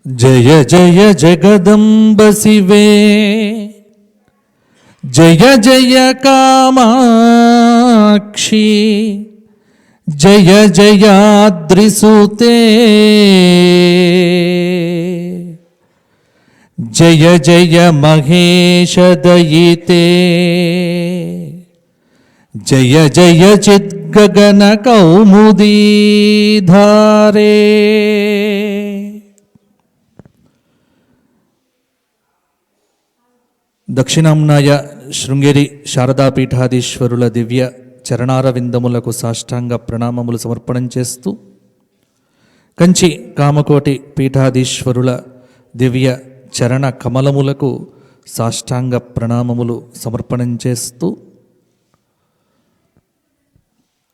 జయ జయ జగదంబ శివే, జయ జయ కామాక్షి, జయ జయాద్రిసుతే, జయ జయ మహేశ దయితే, జయ జయ చిద్గగన కౌముదీధారే. దక్షిణాంనాయ శృంగేరి శారదాపీఠాధీశ్వరుల దివ్య చరణారవిందములకు సాష్టాంగ ప్రణామములు సమర్పణం చేస్తూ, కంచి కామకోటి పీఠాధీశ్వరుల దివ్య చరణ కమలములకు సాష్టాంగ ప్రణామములు సమర్పణం చేస్తూ,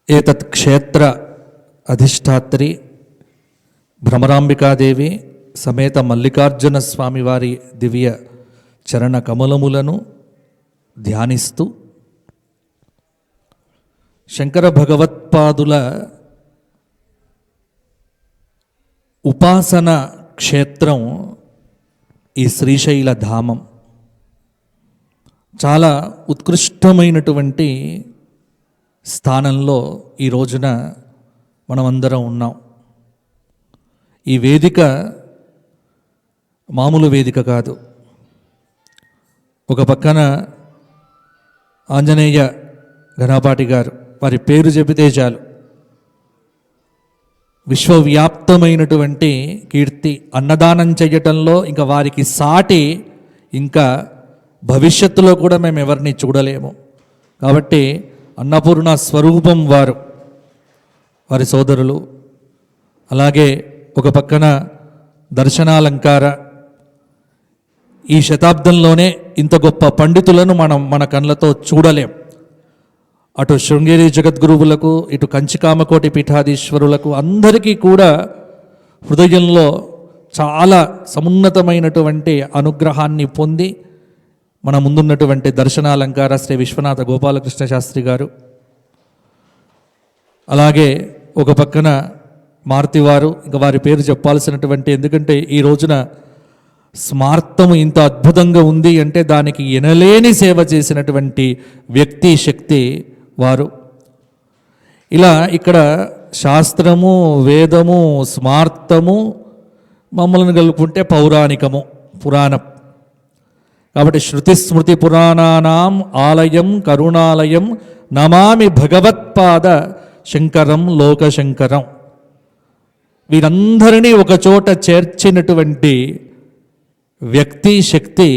ఏతత్ క్షేత్ర అధిష్టాత్రి భ్రమరాంబికాదేవి సమేత మల్లికార్జున స్వామివారి దివ్య చరణ కమలములను ధ్యానిస్తూ, శంకర భగవత్పాదుల ఉపాసన క్షేత్రం ఈ శ్రీశైల ధామం. చాలా ఉత్కృష్టమైనటువంటి స్థానంలో ఈ రోజున మనమందరం ఉన్నాం. ఈ వేదిక మామూలు వేదిక కాదు. ఒక పక్కన ఆంజనేయ ఘనపాటి గారు, వారి పేరు చెబితే చాలు విశ్వవ్యాప్తమైనటువంటి కీర్తి. అన్నదానం చేయటంలో ఇంకా వారికి సాటి ఇంకా భవిష్యత్తులో కూడా మేము ఎవరిని చూడలేము. కాబట్టి అన్నపూర్ణ స్వరూపం వారు, వారి సోదరులు. అలాగే ఒక పక్కన దర్శనాలంకార. ఈ శతాబ్దంలోనే ఇంత గొప్ప పండితులను మనం మన కళ్ళతో చూడలేం. అటు శృంగేరి జగద్గురువులకు, ఇటు కంచికామకోటి పీఠాధీశ్వరులకు అందరికీ కూడా హృదయంలో చాలా సమున్నతమైనటువంటి అనుగ్రహాన్ని పొంది మన ముందున్నటువంటి దర్శనాలంకార శ్రీ విశ్వనాథ గోపాలకృష్ణ శాస్త్రి గారు, అలాగే ఒక పక్కన మారుతివారు, ఇంకా వారి పేరు చెప్పాల్సినటువంటి, ఎందుకంటే ఈ రోజున స్మార్తము ఇంత అద్భుతంగా ఉంది అంటే దానికి ఎనలేని సేవ చేసినటువంటి వ్యక్తి, శక్తి వారు. ఇలా ఇక్కడ శాస్త్రము, వేదము, స్మార్తము, మమ్మల్ని కలుపుకుంటే పౌరాణికము, పురాణం. కాబట్టి శృతి స్మృతి పురాణానాం ఆలయం కరుణాలయం నమామి భగవత్పాద శంకరం లోకశంకరం. వీరందరినీ ఒక చోట చేర్చినటువంటి వ్యక్తి, శక్తి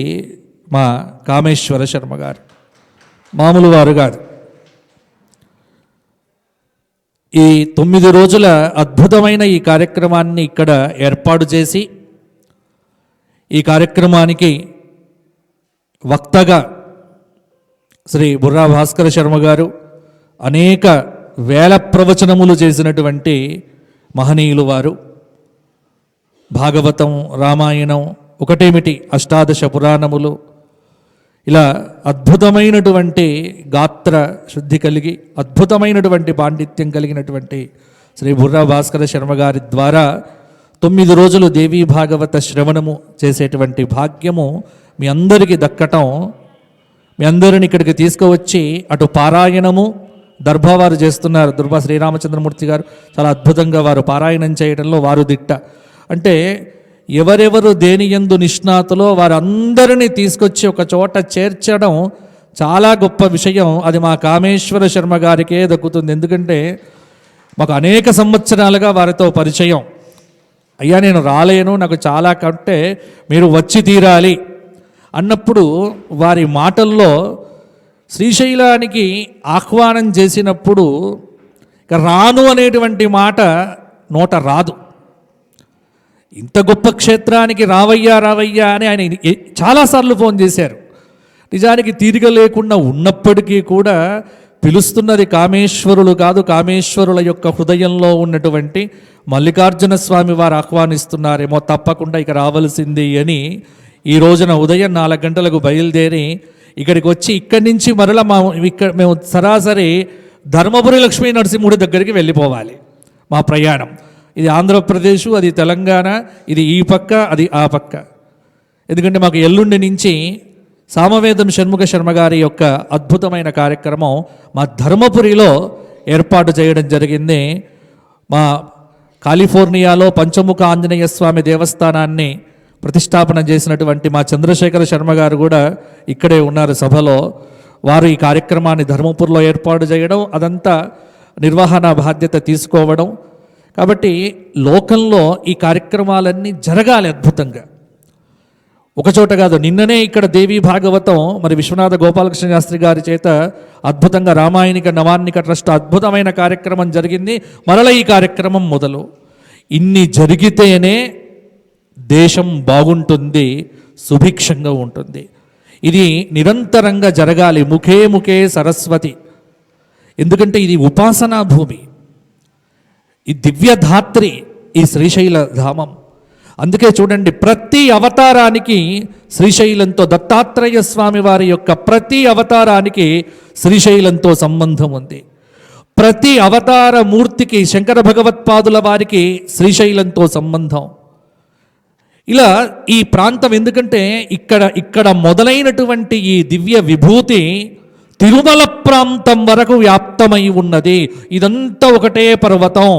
మా కామేశ్వర శర్మ గారు. మామూలు వారు కాదు. ఈ 9 రోజుల అద్భుతమైన ఈ కార్యక్రమాన్ని ఇక్కడ ఏర్పాటు చేసి, ఈ కార్యక్రమానికి వక్తగా శ్రీ బుర్రా భాస్కర శర్మ గారు అనేక వేల ప్రవచనములు చేసినటువంటి మహనీయులు వారు. భాగవతం, రామాయణం ఒకటేమిటి, అష్టాదశ పురాణములు, ఇలా అద్భుతమైనటువంటి గాత్ర శుద్ధి కలిగి అద్భుతమైనటువంటి పాండిత్యం కలిగినటువంటి శ్రీ బుర్రా భాస్కర శర్మ గారి ద్వారా 9 రోజులు దేవీ భాగవత శ్రవణము చేసేటువంటి భాగ్యము మీ అందరికీ దక్కటం మీ అందరిని ఇక్కడికి తీసుకువచ్చి అటు పారాయణము దర్భావారు చేస్తున్నారు. దుర్భా శ్రీరామచంద్రమూర్తి గారు చాలా అద్భుతంగా వారు పారాయణం చేయడంలో వారు దిట్ట. అంటే ఎవరెవరు దేని యందు నిష్ణాతులో వారందరినీ తీసుకొచ్చి ఒక చోట చేర్చడం చాలా గొప్ప విషయం. అది మా కామేశ్వర శర్మ గారికే దక్కుతుంది. ఎందుకంటే మాకు అనేక సంవత్సరాలుగా వారితో పరిచయం. అయ్యా నేను రాలేను, నాకు చాలా కంటే మీరు వచ్చి తీరాలి అన్నప్పుడు వారి మాటల్లో శ్రీశైలానికి ఆహ్వానం చేసినప్పుడు ఇక రాను అనేటువంటి మాట నోట రాదు. ఇంత గొప్ప క్షేత్రానికి రావయ్యా రావయ్యా అని ఆయన చాలాసార్లు ఫోన్ చేశారు. నిజానికి తీరిక లేకుండా ఉన్నప్పటికీ కూడా పిలుస్తున్నది కామేశ్వరులు కాదు, కామేశ్వరుల యొక్క హృదయంలో ఉన్నటువంటి మల్లికార్జున స్వామి వారు ఆహ్వానిస్తున్నారేమో, తప్పకుండా ఇక రావలసింది అని ఈ రోజున ఉదయం 4 గంటలకు బయలుదేరి ఇక్కడికి వచ్చి ఇక్కడి నుంచి మరలా మేము సరాసరి ధర్మపురి లక్ష్మీ నరసింహుడి దగ్గరికి వెళ్ళిపోవాలి. మా ప్రయాణం ఇది ఆంధ్రప్రదేశ్, అది తెలంగాణ, ఇది ఈ పక్క అది ఆ పక్క. ఎందుకంటే మాకు ఎల్లుండి నుంచి సామవేదం షణ్ముఖ శర్మ గారి యొక్క అద్భుతమైన కార్యక్రమం మా ధర్మపురిలో ఏర్పాటు చేయడం జరిగింది. మా కాలిఫోర్నియాలో పంచముఖ ఆంజనేయ స్వామి దేవస్థానాన్ని ప్రతిష్టాపన చేసినటువంటి మా చంద్రశేఖర శర్మ గారు కూడా ఇక్కడే ఉన్నారు సభలో. వారు ఈ కార్యక్రమాన్ని ధర్మపురిలో ఏర్పాటు చేయడం, అదంతా నిర్వహణ బాధ్యత తీసుకోవడం. కాబట్టి లోకంలో ఈ కార్యక్రమాలన్నీ జరగాలి అద్భుతంగా. ఒకచోట కాదు. నిన్ననే ఇక్కడ దేవీ భాగవతం మరి విశ్వనాథ గోపాలకృష్ణ శాస్త్రి గారి చేత అద్భుతంగా రామాయణిక నవాన్నిక ట్రస్ట్ అద్భుతమైన కార్యక్రమం జరిగింది. మరల ఈ కార్యక్రమం మొదలు. ఇన్ని జరిగితేనే దేశం బాగుంటుంది, సుభిక్షంగా ఉంటుంది. ఇది నిరంతరంగా జరగాలి. ముఖే ముఖే సరస్వతి. ఎందుకంటే ఇది ఉపాసనా భూమి, ఈ దివ్యధాత్రి, ఈ శ్రీశైల ధామం. అందుకే చూడండి, ప్రతి అవతారానికి శ్రీశైలంతో, దత్తాత్రేయ స్వామి వారి యొక్క ప్రతి అవతారానికి శ్రీశైలంతో సంబంధం ఉంది. ప్రతి అవతార మూర్తికి శంకర భగవత్పాదుల వారికి శ్రీశైలంతో సంబంధం. ఇలా ఈ ప్రాంతం, ఎందుకంటే ఇక్కడ మొదలైనటువంటి ఈ దివ్య విభూతి తిరుమల ప్రాంతం వరకు వ్యాప్తమై ఉన్నది. ఇదంతా ఒకటే పర్వతం.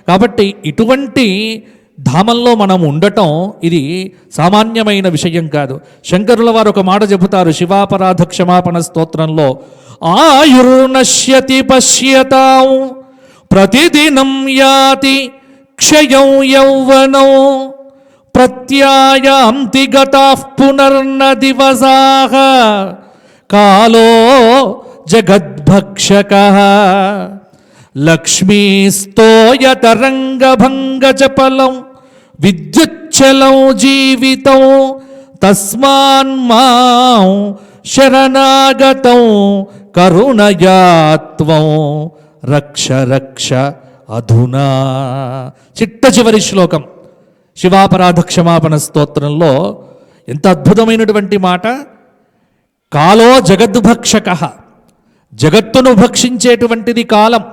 కాబట్టి ఇటువంటి ధామంలో మనం ఉండటం ఇది సామాన్యమైన విషయం కాదు. శంకరుల వారు ఒక మాట చెబుతారు శివాపరాధ క్షమాపణ స్తోత్రంలో, ఆయుర్నశ్యతి పశ్యతాం ప్రతిదినం యాతి క్షయం యౌవనం ప్రత్యాయాంతి గతాః పునర్న దివసాః కాలో జగద్భక్షకః లక్ష్మీస్తోయతరంగభంగచపలం విద్యుచ్చలం జీవితం తస్మాన్ మాం శరణాగతం కరుణయాత్వం రక్ష రక్ష అధునా. చిట్ట చివరి శ్లోకం శివాపరాధ క్షమాపణ స్తోత్రంలో ఎంత అద్భుతమైనటువంటి మాట. కాలో జగద్భక్షక, జగత్తును భక్షించేటువంటిది కాలం.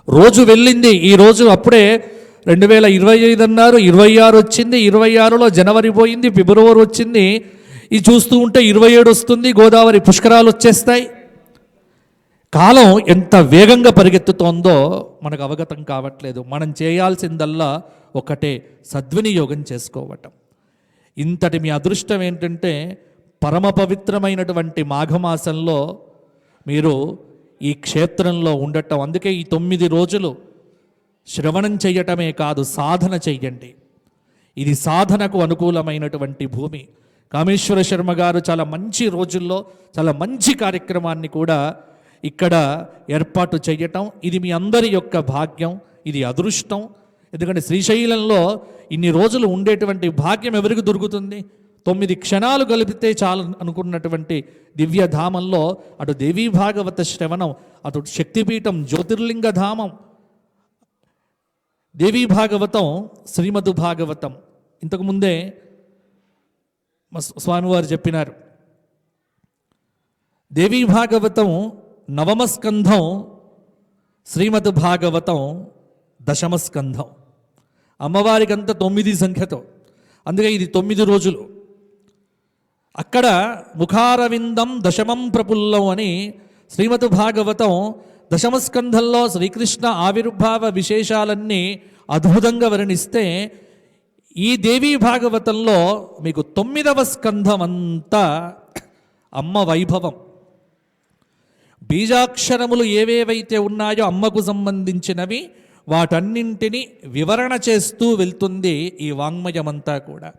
రోజు వెళ్ళింది. ఈరోజు అప్పుడే 2025 అన్నారు, 26 వచ్చింది, 26లో జనవరి పోయింది, ఫిబ్రవరి వచ్చింది. ఇది చూస్తూ ఉంటే 27 వస్తుంది, గోదావరి పుష్కరాలు వచ్చేస్తాయి. కాలం ఎంత వేగంగా పరిగెత్తుతోందో మనకు అవగతం కావట్లేదు. మనం చేయాల్సిందల్లా ఒకటే, సద్వినియోగం చేసుకోవటం. ఇంతటి మీ అదృష్టం ఏంటంటే పరమ పవిత్రమైనటువంటి మాఘమాసంలో మీరు ఈ క్షేత్రంలో ఉండటం. అందుకే ఈ 9 రోజులు శ్రవణం చెయ్యటమే కాదు, సాధన చెయ్యండి. ఇది సాధనకు అనుకూలమైనటువంటి భూమి. కామేశ్వర శర్మ గారు చాలా మంచి రోజుల్లో చాలా మంచి కార్యక్రమాన్ని కూడా ఇక్కడ ఏర్పాటు చేయటం, ఇది మీ అందరి యొక్క భాగ్యం, ఇది అదృష్టం. ఎందుకంటే శ్రీశైలంలో ఇన్ని రోజులు ఉండేటువంటి భాగ్యం ఎవరికి దొరుకుతుంది? 9 క్షణాలు కలిపితే చాలు అనుకున్నటువంటి దివ్యధామంలో అటు దేవీ భాగవత శ్రవణం, అటు శక్తిపీఠం, జ్యోతిర్లింగ ధామం, దేవీ భాగవతం, శ్రీమద్ భాగవతం. ఇంతకుముందే స్వామివారు చెప్పినారు, దేవీ భాగవతం 9వ స్కంధం, శ్రీమద్ భాగవతం 10వ స్కంధం. అమ్మవారికంతా 9 సంఖ్యతో. అందుకే ఇది 9 రోజులు. అక్కడ ముఖారవిందం దశమం ప్రపుల్లం అని శ్రీమద్ భాగవతం దశమస్కంధంలో శ్రీకృష్ణ ఆవిర్భావ విశేషాలన్నీ అద్భుతంగా వర్ణిస్తే ఈ దేవీ భాగవతంలో మీకు 9వ స్కంధం అంతా అమ్మ వైభవం. బీజాక్షరములు ఏవేవైతే ఉన్నాయో అమ్మకు సంబంధించినవి వాటన్నింటినీ వివరణ చేస్తూ వెళ్తుంది ఈ వాంగ్మయమంతా కూడా.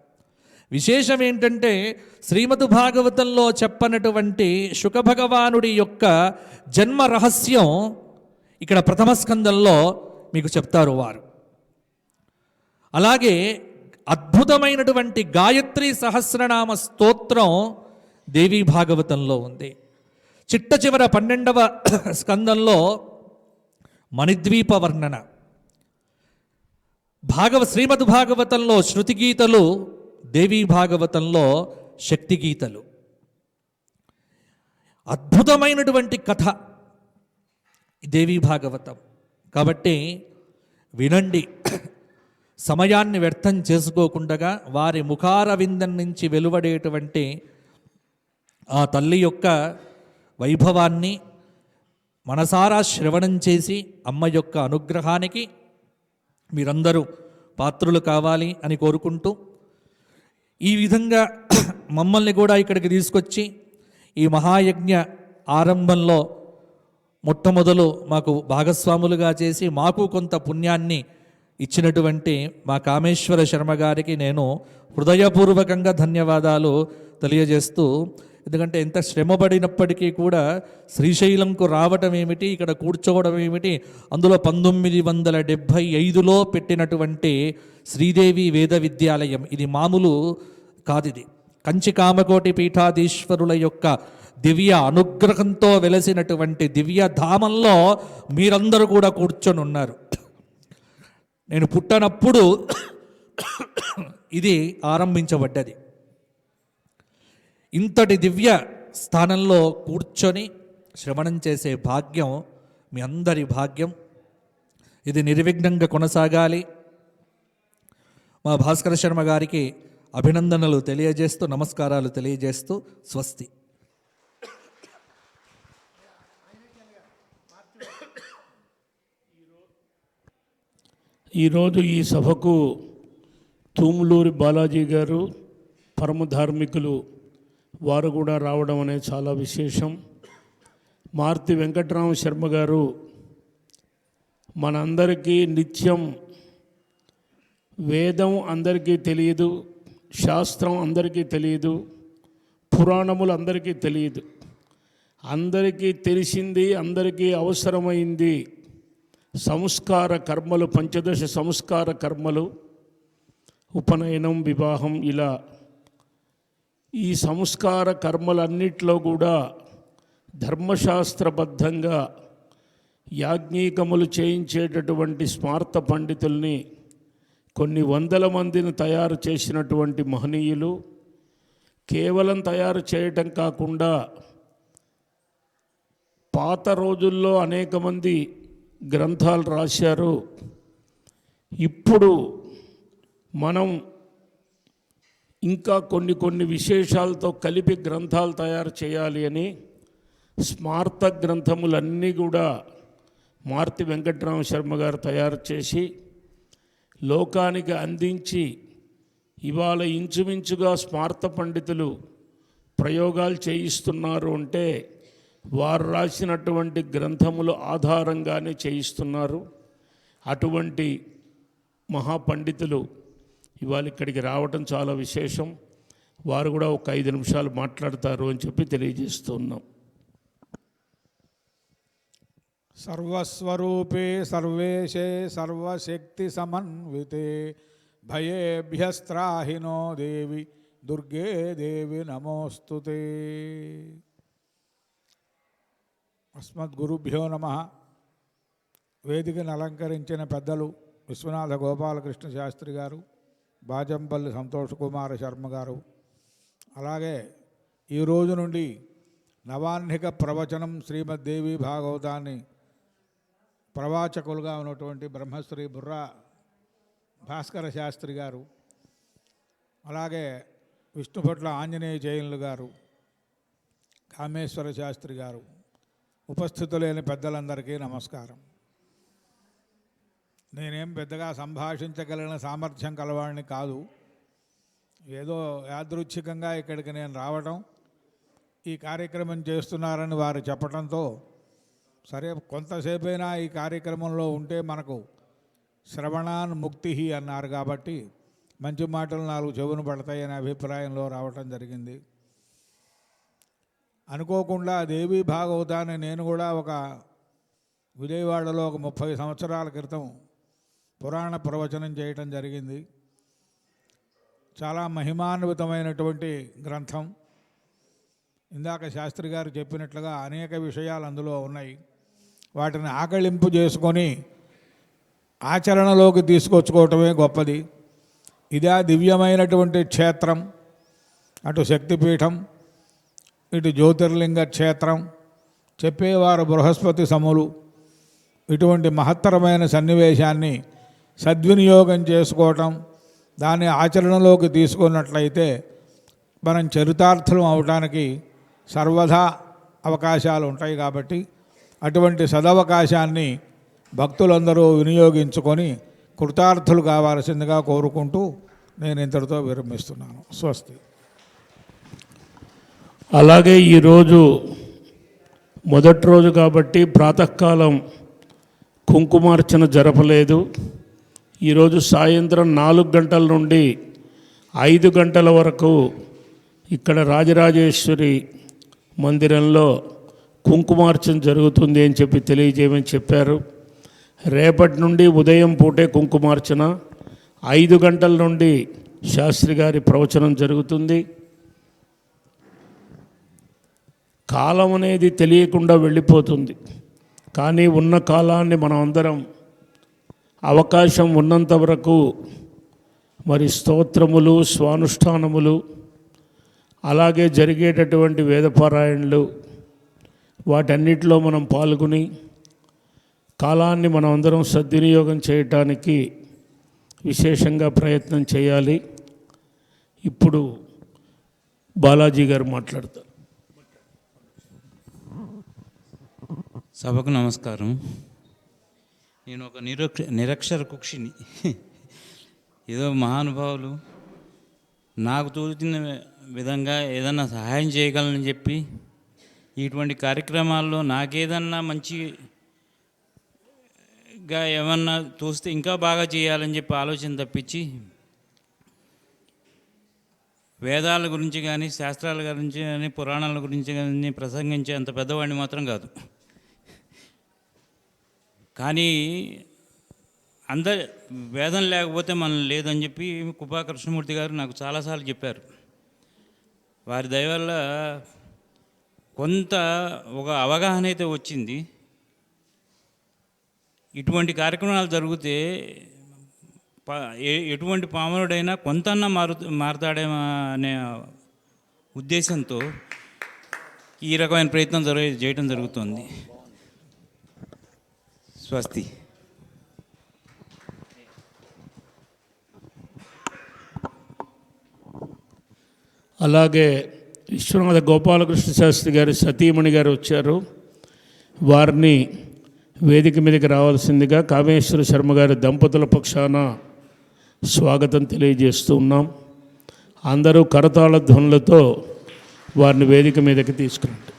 విశేషం ఏంటంటే శ్రీమద్ భాగవతంలో చెప్పనటువంటి శుకభగవానుడి యొక్క జన్మ రహస్యం ఇక్కడ ప్రథమ స్కందంలో మీకు చెప్తారు వారు. అలాగే అద్భుతమైనటువంటి గాయత్రి సహస్రనామ స్తోత్రం దేవీ భాగవతంలో ఉంది. చిట్ట చివర 12వ స్కందంలో మణిద్వీప వర్ణన, శ్రీమద్ భాగవతంలో శృతి గీతలు, దేవీ భాగవతంలో శక్తి గీతలు. అద్భుతమైనటువంటి కథ దేవీ భాగవతం. కాబట్టి వినండి, సమయాన్ని వ్యర్థం చేసుకోకుండా వారి ముఖారవిందం నుంచి వెలువడేటువంటి ఆ తల్లి యొక్క వైభవాన్ని మనసారా శ్రవణం చేసి అమ్మ యొక్క అనుగ్రహానికి మీరందరూ పాత్రులు కావాలి అని కోరుకుంటూ, ఈ విధంగా మమ్మల్ని కూడా ఇక్కడికి తీసుకొచ్చి ఈ మహాయజ్ఞ ఆరంభంలో మొట్టమొదలు మాకు భాగస్వాములుగా చేసి మాకు కొంత పుణ్యాన్ని ఇచ్చినటువంటి మా కామేశ్వర శర్మ గారికి నేను హృదయపూర్వకంగా ధన్యవాదాలు తెలియజేస్తూ, ఎందుకంటే ఎంత శ్రమపడినప్పటికీ కూడా శ్రీశైలంకు రావటం ఏమిటి, ఇక్కడ కూర్చోవడం ఏమిటి, అందులో 1975లో పెట్టినటువంటి శ్రీదేవి వేద విద్యాలయం, ఇది మామూలు కాదు. ఇది కంచి కామకోటి పీఠాధీశ్వరుల యొక్క దివ్య అనుగ్రహంతో వెలసినటువంటి దివ్య ధామంలో మీరందరూ కూడా కూర్చొని ఉన్నారు. నేను పుట్టనప్పుడు ఇది ఆరంభించబడ్డది. ఇంతటి దివ్య స్థానంలో కూర్చొని శ్రవణం చేసే భాగ్యం మీ అందరి భాగ్యం. ఇది నిర్విఘ్నంగా కొనసాగాలి. మా భాస్కర శర్మ గారికి అభినందనలు తెలియజేస్తూ, నమస్కారాలు తెలియజేస్తూ స్వస్తి. ఈరోజు ఈ సభకు తూములూరి బాలాజీ గారు పరమ ధార్మికులు వారు కూడా రావడం అనేది చాలా విశేషం. మార్తి వెంకట్రామ శర్మ గారు మనందరికీ నిత్యం వేదం అందరికీ తెలియదు, శాస్త్రం అందరికీ తెలియదు, పురాణములు అందరికీ తెలియదు. అందరికీ తెలిసింది, అందరికీ అవసరమైంది సంస్కార కర్మలు, పంచదశ సంస్కార కర్మలు, ఉపనయనం, వివాహం. ఇలా ఈ సంస్కార కర్మలన్నిట్లో కూడా ధర్మశాస్త్రబద్ధంగా యాజ్ఞికములు చేయించేటటువంటి స్మార్త పండితుల్ని కొన్ని వందల మందిని తయారు చేసినటువంటి మహనీయులు. కేవలం తయారు చేయటం కాకుండా పాత రోజుల్లో అనేక మంది గ్రంథాలు రాశారు. ఇప్పుడు మనం ఇంకా కొన్ని విశేషాలతో కలిపి గ్రంథాలు తయారు చేయాలి అని స్మార్త గ్రంథములన్నీ కూడా మార్తి వెంకట్రామ శర్మ గారు తయారు చేసి లోకానికి అందించి, ఇవాళ ఇంచుమించుగా స్మార్త పండితులు ప్రయోగాలు చేయిస్తున్నారు అంటే వారు రాసినటువంటి గ్రంథములు ఆధారంగానే చేయిస్తున్నారు. అటువంటి మహాపండితులు ఇవాళ ఇక్కడికి రావటం చాలా విశేషం. వారు కూడా ఒక 5 నిమిషాలు మాట్లాడతారు అని చెప్పి తెలియజేస్తున్నాం. సర్వస్వరూపే సర్వేశే సర్వశక్తి సమన్వితే భయేభ్యస్త్రాహినో దేవి దుర్గే దేవి నమోస్తుతే. అస్మద్గురుభ్యో నమః. వేదికను అలంకరించిన పెద్దలు విశ్వనాథ గోపాలకృష్ణ శాస్త్రి గారు, బాజంపల్లి సంతోష్ కుమార శర్మ గారు, అలాగే ఈ రోజు నుండి నవాహ్నిక ప్రవచనం శ్రీమద్దేవి భాగవతాన్ని ప్రవాచకులుగా ఉన్నటువంటి బ్రహ్మశ్రీ బుర్రా భాస్కర శాస్త్రి గారు, అలాగే విష్ణుపట్ల ఆంజనేయ జైనులు గారు, కామేశ్వర శాస్త్రి గారు, ఉపస్థితులైన పెద్దలందరికీ నమస్కారం. నేనేం పెద్దగా సంభాషించగలిగిన సామర్థ్యం కలవాడిని కాదు. ఏదో యాదృచ్ఛికంగా ఇక్కడికి నేను రావడం, ఈ కార్యక్రమం చేస్తున్నారని వారు చెప్పడంతో సరే కొంతసేపైనా ఈ కార్యక్రమంలో ఉంటే మనకు శ్రవణాన్ ముక్తి అన్నారు కాబట్టి మంచి మాటలు 4 చెవును పడతాయనే అభిప్రాయంలో రావటం జరిగింది. అనుకోకుండా దేవీ భాగవతాన్ని నేను కూడా ఒక విజయవాడలో ఒక 30 సంవత్సరాల క్రితం పురాణ ప్రవచనం చేయటం జరిగింది. చాలా మహిమాన్వితమైనటువంటి గ్రంథం. ఇందాక శాస్త్రి గారు చెప్పినట్లుగా అనేక విషయాలు అందులో ఉన్నాయి. వాటిని ఆకళింపు చేసుకొని ఆచరణలోకి తీసుకొచ్చుకోవటమే గొప్పది. ఇదే దివ్యమైనటువంటి క్షేత్రం. అటు శక్తిపీఠం, ఇటు జ్యోతిర్లింగ క్షేత్రం, చెప్పేవారు బృహస్పతి సములు. ఇటువంటి మహత్తరమైన సన్నివేశాన్ని సద్వినియోగం చేసుకోవటం, దాన్ని ఆచరణలోకి తీసుకున్నట్లయితే మనం చరితార్థులం అవడానికి సర్వదా అవకాశాలు ఉంటాయి. కాబట్టి అటువంటి సదవకాశాన్ని భక్తులందరూ వినియోగించుకొని కృతార్థులు కావాల్సిందిగా కోరుకుంటూ నేను ఇంతటితో విరమిస్తున్నాను. స్వస్తి. అలాగే ఈరోజు మొదటి రోజు కాబట్టి ప్రాతకాలం కుంకుమార్చన జరపలేదు. ఈరోజు సాయంత్రం 4 గంటల నుండి 5 గంటల వరకు ఇక్కడ రాజరాజేశ్వరి మందిరంలో కుంకుమార్చన జరుగుతుంది అని చెప్పి తెలియజేయమని చెప్పారు. రేపటి నుండి ఉదయం పూటే కుంకుమార్చన, 5 గంటల నుండి శాస్త్రి గారి ప్రవచనం జరుగుతుంది. కాలం అనేది తెలియకుండా వెళ్ళిపోతుంది. కానీ ఉన్న కాలాన్ని మనం అందరం అవకాశం ఉన్నంత వరకు మరి స్తోత్రములు, స్వానుష్ఠానములు, అలాగే జరిగేటటువంటి వేదపారాయణలు, వాటన్నిటిలో మనం పాల్గొని కాలాన్ని మనం అందరం సద్వినియోగం చేయటానికి విశేషంగా ప్రయత్నం చేయాలి. ఇప్పుడు బాలాజీ గారు మాట్లాడతారు. సభకు నమస్కారం. నేను ఒక నిరక్షర కుక్షిని. ఏదో మహానుభావులు నాకు తోచిన విధంగా ఏదన్నా సహాయం చేయగలనని చెప్పి ఇటువంటి కార్యక్రమాల్లో నాకేదన్నా మంచిగా ఏమన్నా తోస్తే ఇంకా బాగా చేయాలని చెప్పి ఆలోచన తప్పించి వేదాల గురించి కానీ, శాస్త్రాల గురించి కానీ, పురాణాల గురించి కానీ ప్రసంగించే అంత పెద్దవాడిని మాత్రం కాదు. కానీ వేదం లేకపోతే మనం లేదని చెప్పి కుపా కృష్ణమూర్తి గారు నాకు చాలాసార్లు చెప్పారు. వారి దయ వల్ల కొంత ఒక అవగాహన అయితే వచ్చింది. ఇటువంటి కార్యక్రమాలు జరిగితే ఎటువంటి పామరుడైనా కొంతన్నా మారుతాడేమో అనే ఉద్దేశంతో ఈ రకమైన ప్రయత్నం చేయడం జరుగుతుంది. స్వస్తి. అలాగే విశ్వనాథ గోపాలకృష్ణ శాస్త్రి గారు సతీమణి గారు వచ్చారు. వారిని వేదిక మీదకి రావాల్సిందిగా కామేశ్వర శర్మ గారి దంపతుల పక్షాన స్వాగతం తెలియజేస్తూ ఉన్నాం. అందరూ కరతాళ ధ్వనులతో వారిని వేదిక మీదకి తీసుకురండి.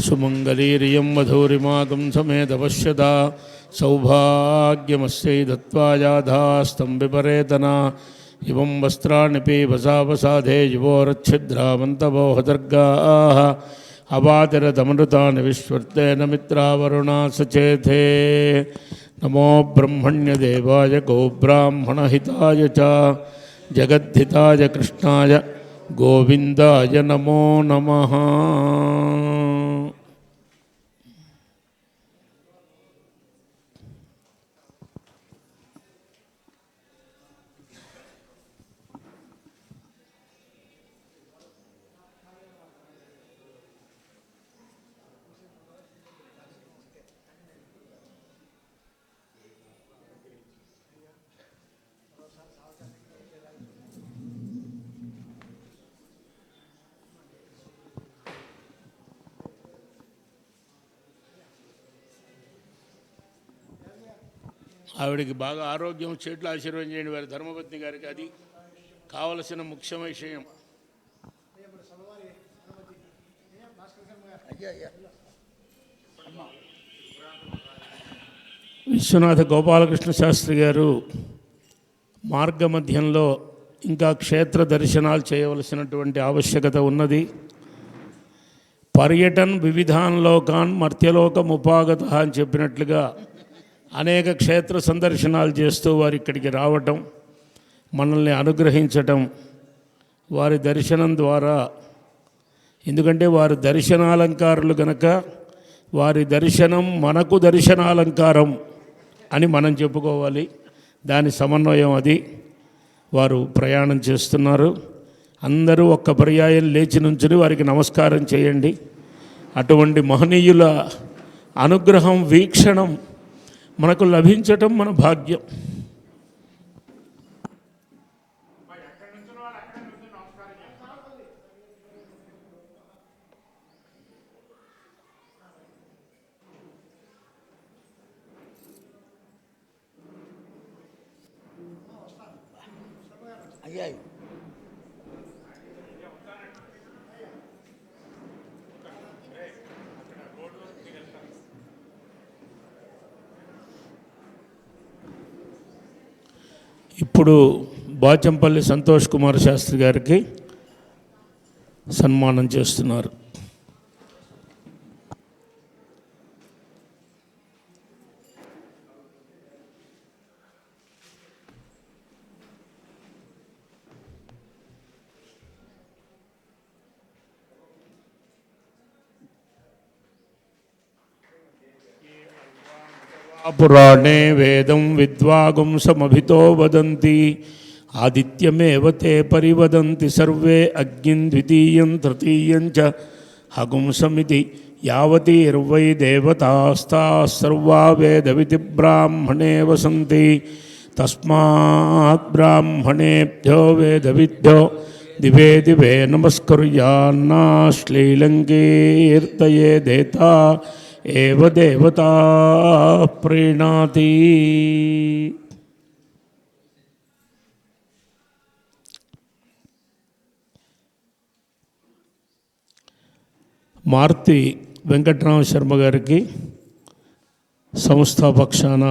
సుమంగళీరియం వధూరిమాగం సమేతపశ్యదా సౌభాగ్యమస్యై దత్వాయాధాస్తం విపరేతనా ఇవం వస్త్రాణి పీవసావసాధే యువోరచ్ఛిద్రామంతవోహదర్గాః అవాతిరతమృతాని విశ్వర్తేన మిత్రావరుణా సచేతే నమో బ్రహ్మణ్యదేవాయ గోబ్రాహ్మణహితాయ చ జగద్ధితాయ కృష్ణాయ గోవిందాయ నమో నమః. ఆవిడికి బాగా ఆరోగ్యం చెట్లు ఆశీర్వాదం చేయండి వారి ధర్మపత్ని గారికి, అది కావలసిన ముఖ్య విషయం. విశ్వనాథ గోపాలకృష్ణ శాస్త్రి గారు మార్గమధ్యంలో ఇంకా క్షేత్ర దర్శనాలు చేయవలసినటువంటి ఆవశ్యకత ఉన్నది. పర్యటన్ వివిధాన్ లోకాన్ మర్త్యలోకముపాగత అని చెప్పినట్లుగా అనేక క్షేత్ర సందర్శనాలు చేస్తూ వారు ఇక్కడికి రావటం, మనల్ని అనుగ్రహించటం, వారి దర్శనం ద్వారా, ఎందుకంటే వారు దర్శనాలంకారులు గనక వారి దర్శనం మనకు దర్శనాలంకారం అని మనం చెప్పుకోవాలి. దాని సమన్వయం అది. వారు ప్రయాణం చేస్తున్నారు. అందరూ ఒక్క పర్యాయం లేచి నుంచుని వారికి నమస్కారం చేయండి. అటువంటి మహనీయుల అనుగ్రహం, వీక్షణం మనకు లభించటం మన భాగ్యం. ఇప్పుడు బాచంపల్లి సంతోష్ కుమార్ శాస్త్రి గారికి సన్మానం చేస్తున్నారు. పురాణే వేదం విద్వాగుంసమభితో వదంతి ఆదిత్యమేవ తే పరివదంతి సర్వే అగ్నిం ద్వితీయం తృతీయం చ హగుంసమితి యావతీర్వై దేవతాస్తాః సర్వా వేదవితి బ్రాహ్మణే వసంతి తస్మాత్ బ్రాహ్మణేభ్యో వేదవిద్భ్యో దివే దివే నమస్కర్యాన్నాశ్లీలంకీర్తయేదేతా ఏవ దేవతా ప్రీణాతి. మార్తి వెంకట్రామ శర్మ గారికి సంస్థాపక్షాన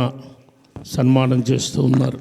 సన్మానం చేస్తూ ఉన్నారు.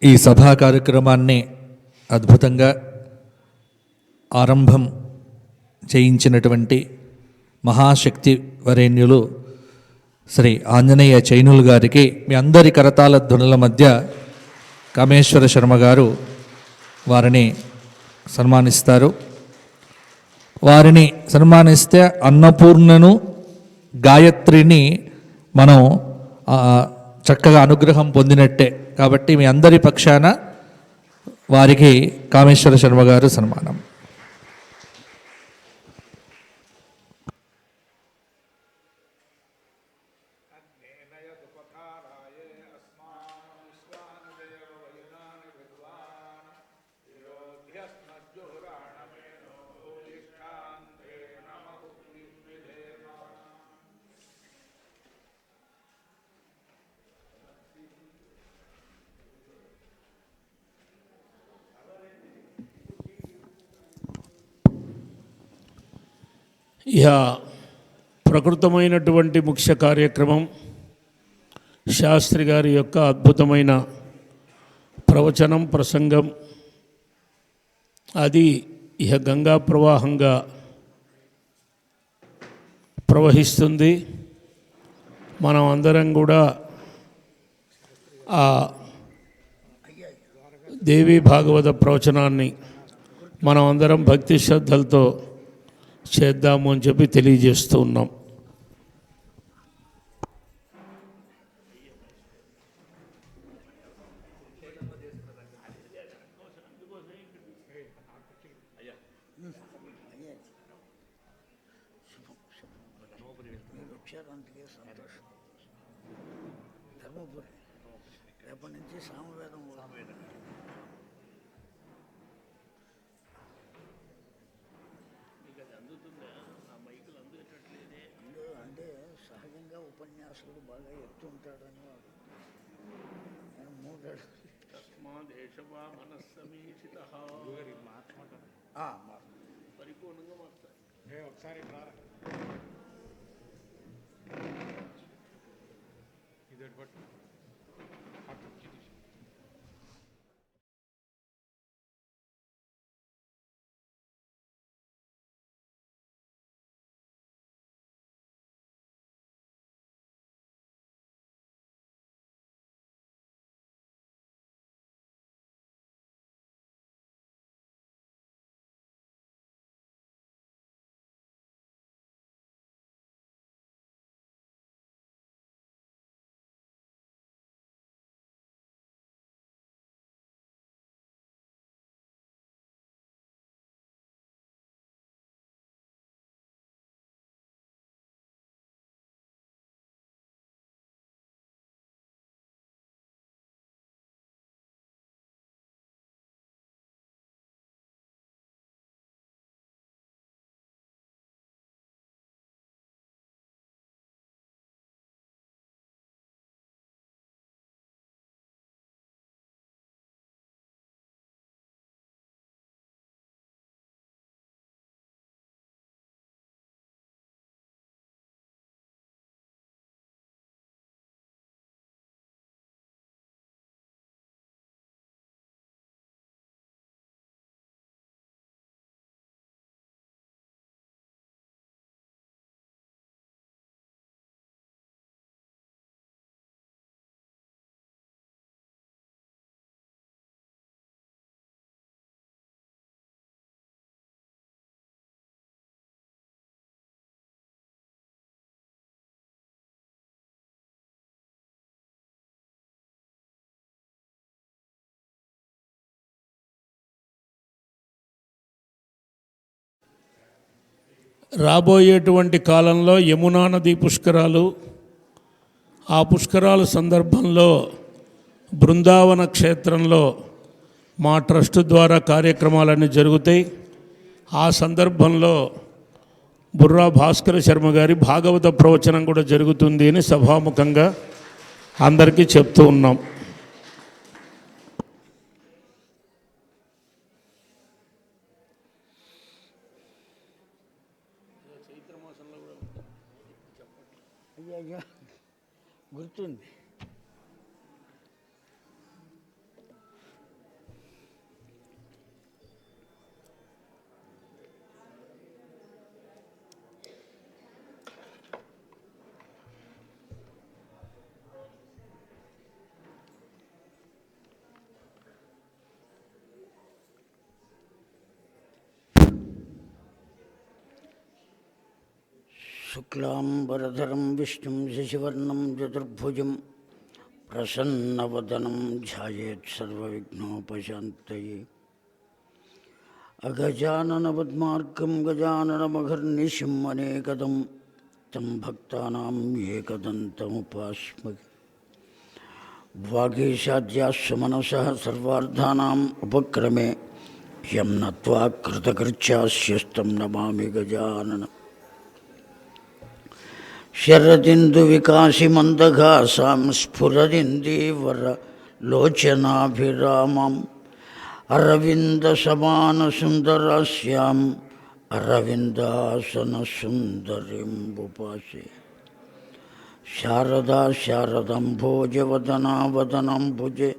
ఈ సభా కార్యక్రమాన్ని అద్భుతంగా ఆరంభం చేయించినటువంటి మహాశక్తి వరేణ్యులు శ్రీ ఆంజనేయ చైనులు గారికి మీ అందరి కరతాళ ధ్వనుల మధ్య కామేశ్వర శర్మ గారు వారిని సన్మానిస్తారు. వారిని సన్మానిస్తే అన్నపూర్ణను గాయత్రిని మనం చక్కగా అనుగ్రహం పొందినట్టే. కాబట్టి మీ అందరి పక్షాన వారికి కామేశ్వర శర్మ గారు సన్మానం. ఇక ప్రకృతమైనటువంటి ముఖ్య కార్యక్రమం శాస్త్రి గారి యొక్క అద్భుతమైన ప్రవచనం ప్రసంగం. అది ఇహ గంగా ప్రవాహంగా ప్రవహిస్తుంది. మనం అందరం కూడా ఆ దేవీ భాగవత ప్రవచనాన్ని మనం అందరం భక్తి శ్రద్ధలతో చేద్దాము అని చెప్పి తెలియజేస్తూ ఉన్నాం. రేపటి నుంచి సామవేదం అంటే సహజంగా ఉపన్యాసుడు బాగా ఎత్తుంటాడని పరిపూర్ణంగా మాట్లాడు. ఒకసారి రాబోయేటువంటి కాలంలో యమునా నది పుష్కరాలు, ఆ పుష్కరాల సందర్భంలో బృందావన క్షేత్రంలో మా ట్రస్ట్ ద్వారా కార్యక్రమాలన్నీ జరుగుతాయి. ఆ సందర్భంలో బుర్రా భాస్కర శర్మ గారి భాగవత ప్రవచనం కూడా జరుగుతుంది అని సభాముఖంగా అందరికీ చెప్తూ ఉన్నాం. అయ్యా గుర్తుంది. శుక్లాంబరధరం విష్ణుం శశివర్ణం చతుర్భుజం ప్రసన్నవదనం ధ్యాయేత్ సర్వవిఘ్నోపశాంతయే. అగజాననపద్మార్కం గజాననమఘర్నిశం అనేకదం తం భక్తానాం ఏకదంతముపాస్మహే. వాగీషాద్యాస్సు మనసః సర్వార్థానాం ఉపక్రమే యం నత్వా కృతకృత్యాస్యస్తం నమామి గజాననం. శరదిందు వికాసి మందఘాసాం స్ఫురదిందీవర లోచనాభిరామం అరవిందసమానసుందరాస్యాం అరవిందాసనసుందరీం శారదా శారదాంభోజవదనావదనాంబుజే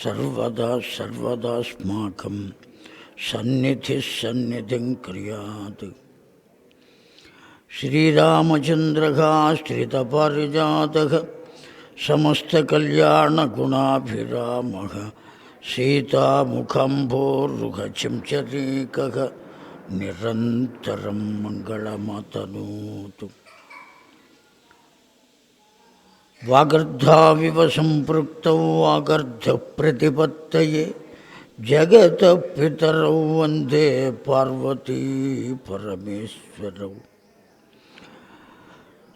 సర్వదా సర్వదాస్మాకం సన్నిధిం క్రియాత్. శ్రీరామచంద్రః సమస్తకల్యాణగుణాభిరామः సీతాముఖంభోరుహచంచరీకः నిరంతరం మంగళమతనోతు. వాగర్ధావివ సంపృక్తౌ వాగర్ధప్రతిపత్తయే జగతః పితరౌ వందే పార్వతీ పరమేశ్వరౌ.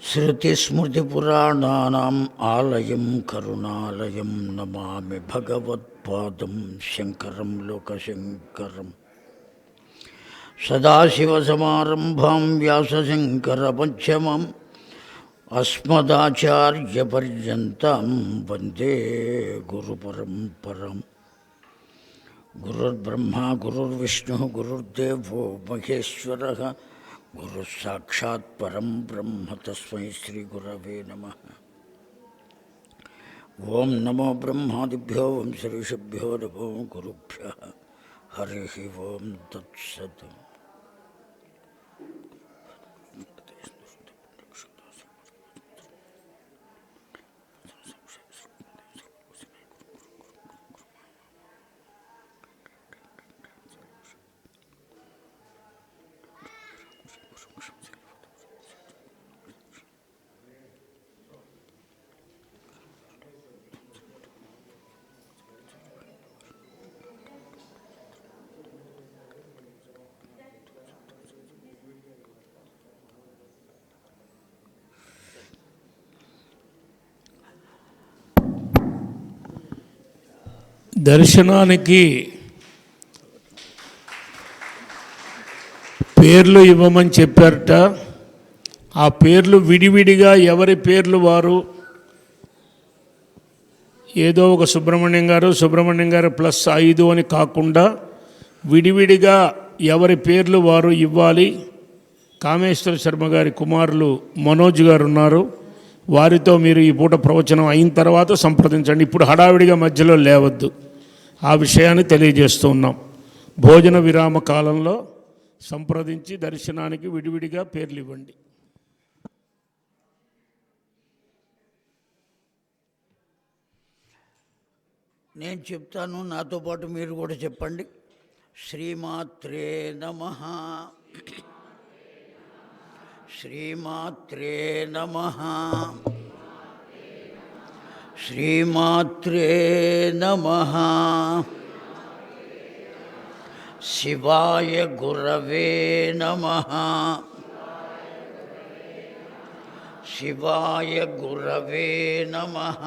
శృతిస్మృతిపురాణానాం ఆలయం కరుణాలయం నమామి భగవత్పాదం శంకరం లోకశంకరం. సదాశివసమారంభాం వ్యాసశంకరమధ్యమాం అస్మదాచార్యపర్యంతం వందే గురుపరంపరాం. గురుర్బ్రహ్మా గురుర్విష్ణుః గురుర్దేవో మహేశ్వరः గురు సాక్షాత్ పరం బ్రహ్మ తస్మై శ్రీ గురవే నమః. ఓం నమో బ్రహ్మాదిభ్యో వంశ ఋషిభ్యో నమో గురుభ్యః. హరి ఓం తత్సత్. దర్శనానికి పేర్లు ఇవ్వమని చెప్పారట. ఆ పేర్లు విడివిడిగా ఎవరి పేర్లు వారు, ఏదో ఒక సుబ్రహ్మణ్యం గారు ప్లస్ 5 అని కాకుండా విడివిడిగా ఎవరి పేర్లు వారు ఇవ్వాలి. కామేశ్వర శర్మ గారి కుమారులు మనోజ్ గారు ఉన్నారు, వారితో మీరు ఈ పూట ప్రవచనం అయిన తర్వాత సంప్రదించండి. ఇప్పుడు హడావిడిగా మధ్యలో లేవద్దు. ఆ విషయాన్ని తెలియజేస్తూ ఉన్నాం. భోజన విరామ కాలంలో సంప్రదించి దర్శనానికి విడివిడిగా పేర్లు ఇవ్వండి. నేను చెప్తాను, నాతో పాటు మీరు కూడా చెప్పండి. శ్రీమాత్రే నమః. శ్రీమాత్రే నమః. శ్రీమాత్రే నమః. శివాయ గురవే నమః. శివాయ గురవే నమః.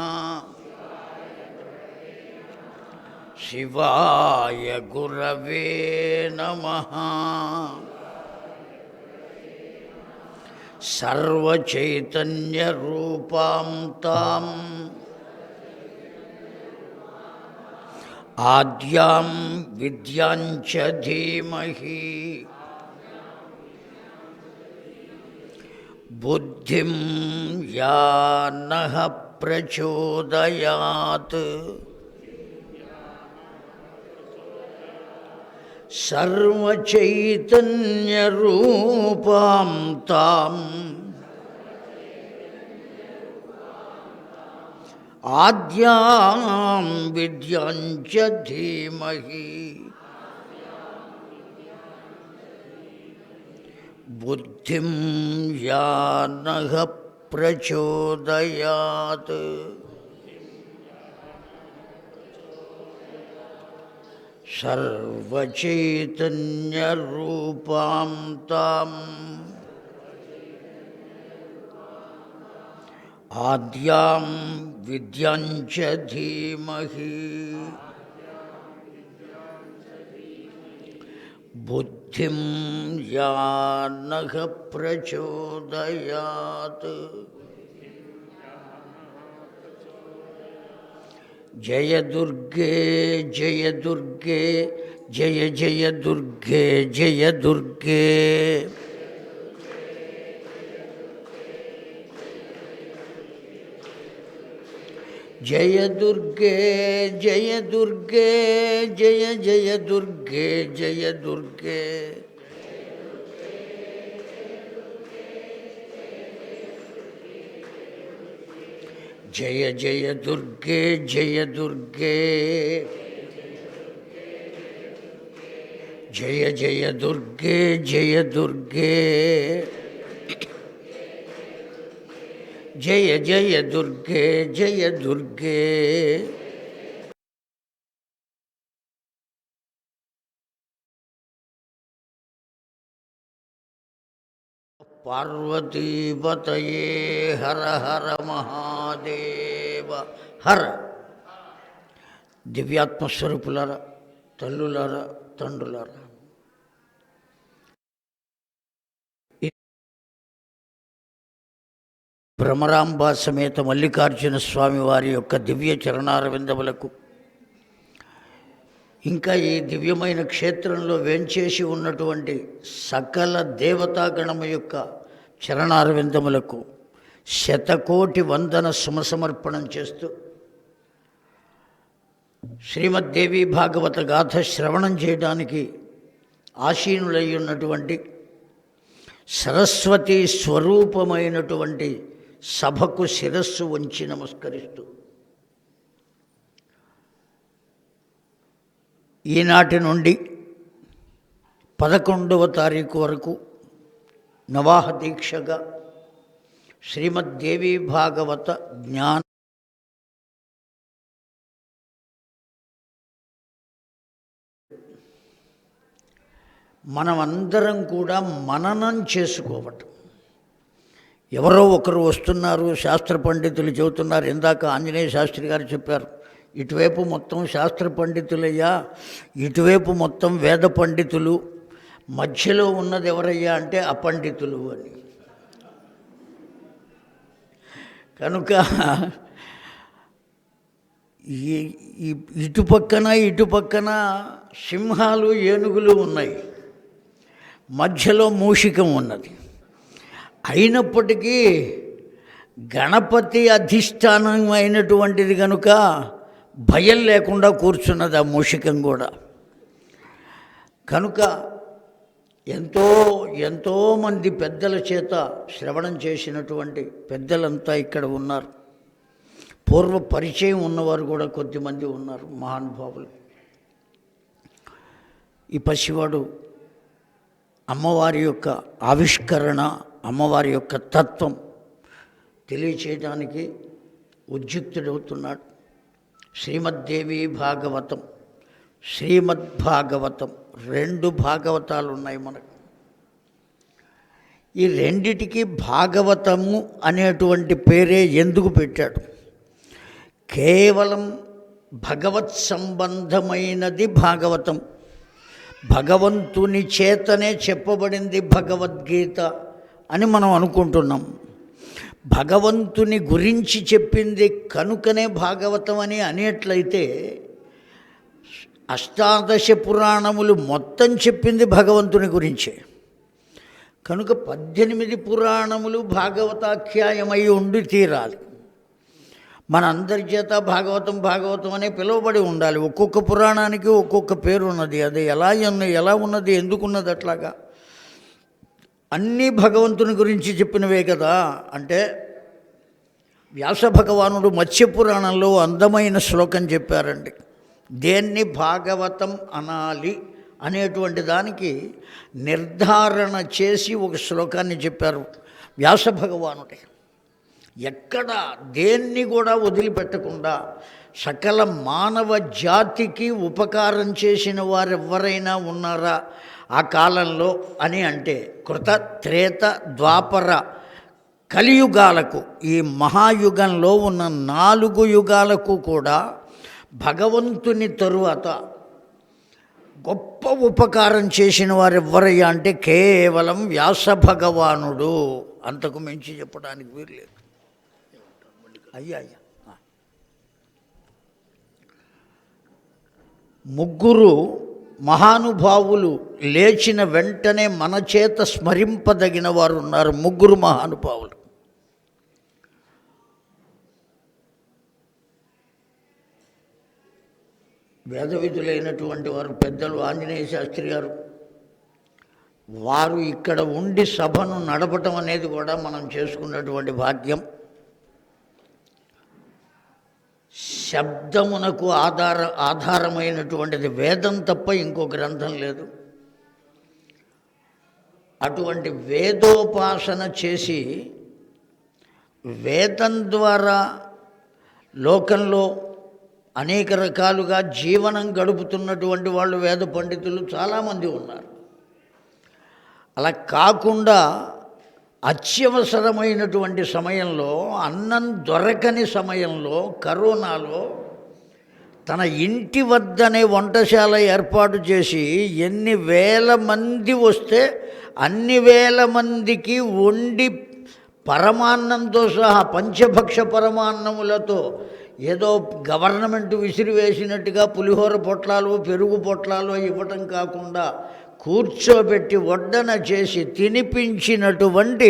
శివాయ గురవే నమః. సర్వచైతన్యరూపాం తాం ఆద్యాం విద్యాంచ ధీమహి బుద్ధిం యా నః ప్రచోదయాత్ సర్వచైతన్యరూపాం తాం ఆద్యాం విద్యాం చ ధీమహి బుద్ధిం యా నః ప్రచోదయాత్ సర్వచైతన్యరూపాం తాం ఆద్యాం విద్యాం చ ధీమహి బుద్ధిం యా నః ప్రచోదయాత్ జయ దుర్గే జయ దుర్గే జయ జయ దుర్గే జయ దుర్గే జయ దుర్గే జయ దుర్గే జయ జయ దుర్గే జయ దుర్గే జయ జయ దుర్గే జయ దుర్గే జయ జయ దుర్గే జయ దుర్గే జయ జయ దుర్గే జయ దుర్గే పార్వతీపతయే హర హర మహాదేవ హర. దివ్యాత్మస్వరూపులారా, తల్లులారా, తండ్రులారా, భ్రమరాంబ సమేత మల్లికార్జున స్వామి వారి యొక్క దివ్య చరణారవిందములకు, ఇంకా ఈ దివ్యమైన క్షేత్రంలో వేంచేసి ఉన్నటువంటి సకల దేవతాగణము యొక్క చరణారవిందములకు శతకోటి వందన సమర్పణం చేస్తూ శ్రీమద్దేవి భాగవత గాథ శ్రవణం చేయడానికి ఆసీనులై ఉన్నటువంటి సరస్వతి స్వరూపమైనటువంటి సభకు శిరస్సు వంచి నమస్కరిస్తూ ఈనాటి నుండి 11వ తారీఖు వరకు నవాహ దీక్షగా శ్రీమద్దేవి భాగవత జ్ఞాన మనమందరం కూడా మననం చేసుకోవటం. ఎవరో ఒకరు వస్తున్నారు, శాస్త్ర పండితులు చెబుతున్నారు. ఇందాక ఆంజనేయ శాస్త్రి గారు చెప్పారు, ఇటువైపు మొత్తం శాస్త్ర పండితులయ్యా, ఇటువైపు మొత్తం వేద పండితులు, మధ్యలో ఉన్నది ఎవరయ్యా అంటే అపండితులు అని. కనుక ఇటుపక్కన సింహాలు ఏనుగులు ఉన్నాయి, మధ్యలో మూషికం ఉన్నది. అయినప్పటికీ గణపతి అధిష్టానం అయినటువంటిది కనుక భయం లేకుండా కూర్చున్నది ఆ మూషికం కూడా. కనుక ఎంతోమంది పెద్దల చేత శ్రవణం చేసినటువంటి పెద్దలంతా ఇక్కడ ఉన్నారు. పూర్వ పరిచయం ఉన్నవారు కూడా కొద్దిమంది ఉన్నారు, మహానుభావులు. ఈ పసివాడు అమ్మవారి యొక్క ఆవిష్కరణ, అమ్మవారి యొక్క తత్వం తెలియచేయడానికి ఉద్యుక్తుడవుతున్నాడు. శ్రీమద్దేవి భాగవతం, శ్రీమద్భాగవతం 2 భాగవతాలు ఉన్నాయి మనకు. ఈ రెండిటికి భాగవతము అనేటువంటి పేరే ఎందుకు పెట్టాడు? కేవలం భగవత్ సంబంధమైనది భాగవతం, భగవంతుని చేతనే చెప్పబడింది భగవద్గీత అని మనం అనుకుంటున్నాం. భగవంతుని గురించి చెప్పింది కనుకనే భాగవతం అని అనేట్లయితే, అష్టాదశ పురాణములు మొత్తం చెప్పింది భగవంతుని గురించే. కనుక 18 పురాణములు భాగవతాఖ్యాయమై ఉండి తీరాలి. మన అందరి చేత భాగవతం అనే పిలువబడి ఉండాలి. ఒక్కొక్క పురాణానికి ఒక్కొక్క పేరు ఉన్నది. అది ఎలా ఉన్నది, ఎందుకున్నది అట్లాగా? అన్నీ భగవంతుని గురించి చెప్పినవే కదా. అంటే వ్యాస భగవానుడు మత్స్య పురాణంలో అందమైన శ్లోకం చెప్పారండి. దేన్ని భాగవతం అనాలి అనేటువంటి దానికి నిర్ధారణ చేసి ఒక శ్లోకాన్ని చెప్పారు వ్యాస భగవానుడే. ఎక్కడ దేన్ని కూడా వదిలిపెట్టకుండా సకల మానవ జాతికి ఉపకారం చేసిన వారెవరైనా ఉన్నారా ఆ కాలంలో అని అంటే కృత, త్రేత, ద్వాపర, కలియుగాలకు, ఈ మహాయుగంలో ఉన్న 4 యుగాలకు కూడా భగవంతుని తరువాత గొప్ప ఉపకారం చేసిన వారు ఎవరయ్యా అంటే కేవలం వ్యాస భగవానుడు. అంతకు మించి చెప్పడానికి వీర్లేదు. అయ్యా ముగ్గురు మహానుభావులు లేచిన వెంటనే మన చేత స్మరింపదగిన వారు ఉన్నారు. ముగ్గురు మహానుభావులు. వేదవిధులైనటువంటి వారు పెద్దలు ఆంజనేయ శాస్త్రి గారు. వారు ఇక్కడ ఉండి సభను నడపటం అనేది కూడా మనం చేసుకున్నటువంటి భాగ్యం. శబ్దమునకు ఆధారమైనటువంటిది వేదం తప్ప ఇంకో గ్రంథం లేదు. అటువంటి వేదోపాసన చేసి వేదం ద్వారా లోకంలో అనేక రకాలుగా జీవనం గడుపుతున్నటువంటి వాళ్ళు వేద పండితులు చాలామంది ఉన్నారు. అలా కాకుండా అత్యవసరమైనటువంటి సమయంలో, అన్నం దొరకని సమయంలో, కరోనాలో తన ఇంటి వద్దనే వంటశాల ఏర్పాటు చేసి ఎన్ని వేల మంది వస్తే అన్ని వేల మందికి వండి పరమాన్నంతో సహా పంచభక్ష పరమాన్నములతో ఏదో గవర్నమెంట్ విసిరివేసినట్టుగా పులిహోర పొట్లాలు, పెరుగు పొట్లాలు ఇవ్వటం కాకుండా కూర్చోబెట్టి వడ్డన చేసి తినిపించినటువంటి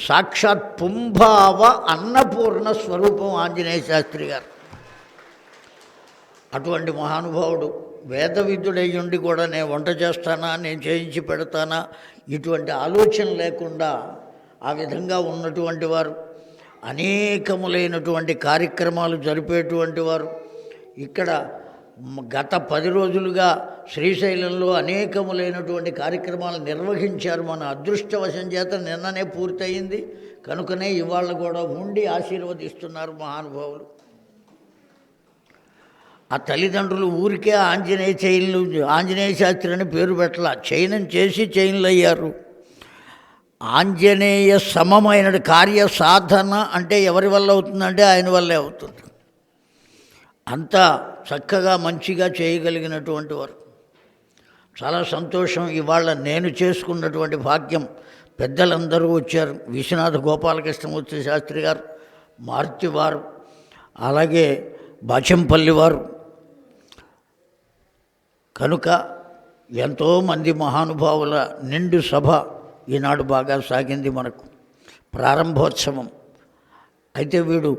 సాక్షాత్ పుంభావ అన్నపూర్ణ స్వరూపం ఆంజనేయ శాస్త్రి గారు. అటువంటి మహానుభావుడు వేద విద్యుడయ్యుండి కూడా నేను వంట చేస్తానా, నేను చేయించి పెడతానా, ఇటువంటి ఆలోచన లేకుండా ఆ విధంగా ఉన్నటువంటి వారు, అనేకములైనటువంటి కార్యక్రమాలు జరిపేటువంటి వారు. ఇక్కడ గత 10 రోజులుగా శ్రీశైలంలో అనేకములైనటువంటి కార్యక్రమాలు నిర్వహించారు. మన అదృష్టవశం చేత నిన్ననే పూర్తయింది. కనుకనే ఇవాళ కూడా ఉండి ఆశీర్వదిస్తున్నారు మహానుభావులు. ఆ తల్లిదండ్రులు ఊరికే ఆంజనేయ శాస్త్రి అని పేరు పెట్టాల, చైనం చేసి చైన్లు అయ్యారు. ఆంజనేయ సమమైన కార్య సాధన అంటే ఎవరి వల్ల అవుతుందంటే ఆయన వల్లే అవుతుంది. అంతా చక్కగా మంచిగా చేయగలిగినటువంటి వారు. చాలా సంతోషం. ఇవాళ నేను చేసుకున్నటువంటి భాగ్యం. పెద్దలందరూ వచ్చారు. విశ్వనాథ గోపాలకృష్ణమూర్తి శాస్త్రి గారు, మారుతి వారు, అలాగే బాచంపల్లి వారు. కనుక ఎంతోమంది మహానుభావుల నిండు సభ ఈనాడు బాగా సాగింది మనకు. ప్రారంభోత్సవం అయితే వీడు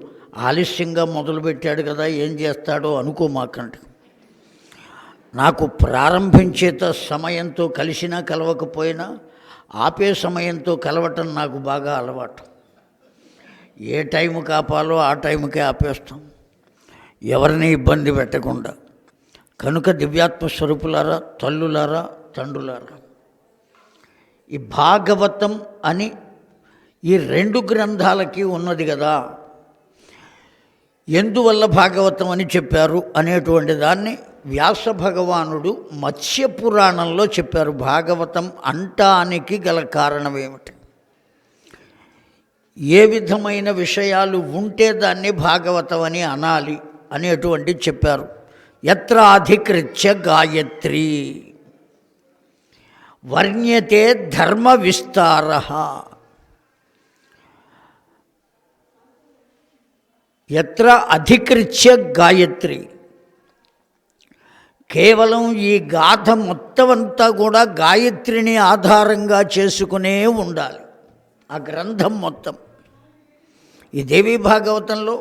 ఆలస్యంగా మొదలుపెట్టాడు కదా, ఏం చేస్తాడో అనుకోమాకండి. నాకు ప్రారంభించే సమయంతో కలిసినా కలవకపోయినా ఆపే సమయంతో కలవటం నాకు బాగా అలవాటు. ఏ టైం కాపాలో ఆ టైంకే ఆపేస్తాం, ఎవరిని ఇబ్బంది పెట్టకుండా. కనుక దివ్యాత్మ స్వరూపులారా, తల్లులారా, తండ్రులారా, ఈ భాగవతం అని ఈ 2 గ్రంథాలకి ఉన్నది కదా. ఎందువల్ల భాగవతం అని చెప్పారు అనేటువంటి దాన్ని వ్యాస భగవానుడు మత్స్య పురాణంలో చెప్పారు. భాగవతం అంటానికి గల కారణం ఏమిటి, ఏ విధమైన విషయాలు ఉంటే దాన్ని భాగవతం అని అనాలి అనేటువంటి చెప్పారు. యత్ర అధికృత్య గాయత్రి వర్ణ్యతే ధర్మ విస్తారః. యత్ర అధికృత్య గాయత్రి, కేవలం ఈ గాథ మొత్తం అంతా కూడా గాయత్రిని ఆధారంగా చేసుకునే ఉండాలి. ఆ గ్రంథం మొత్తం ఈ దేవీ భాగవతంలో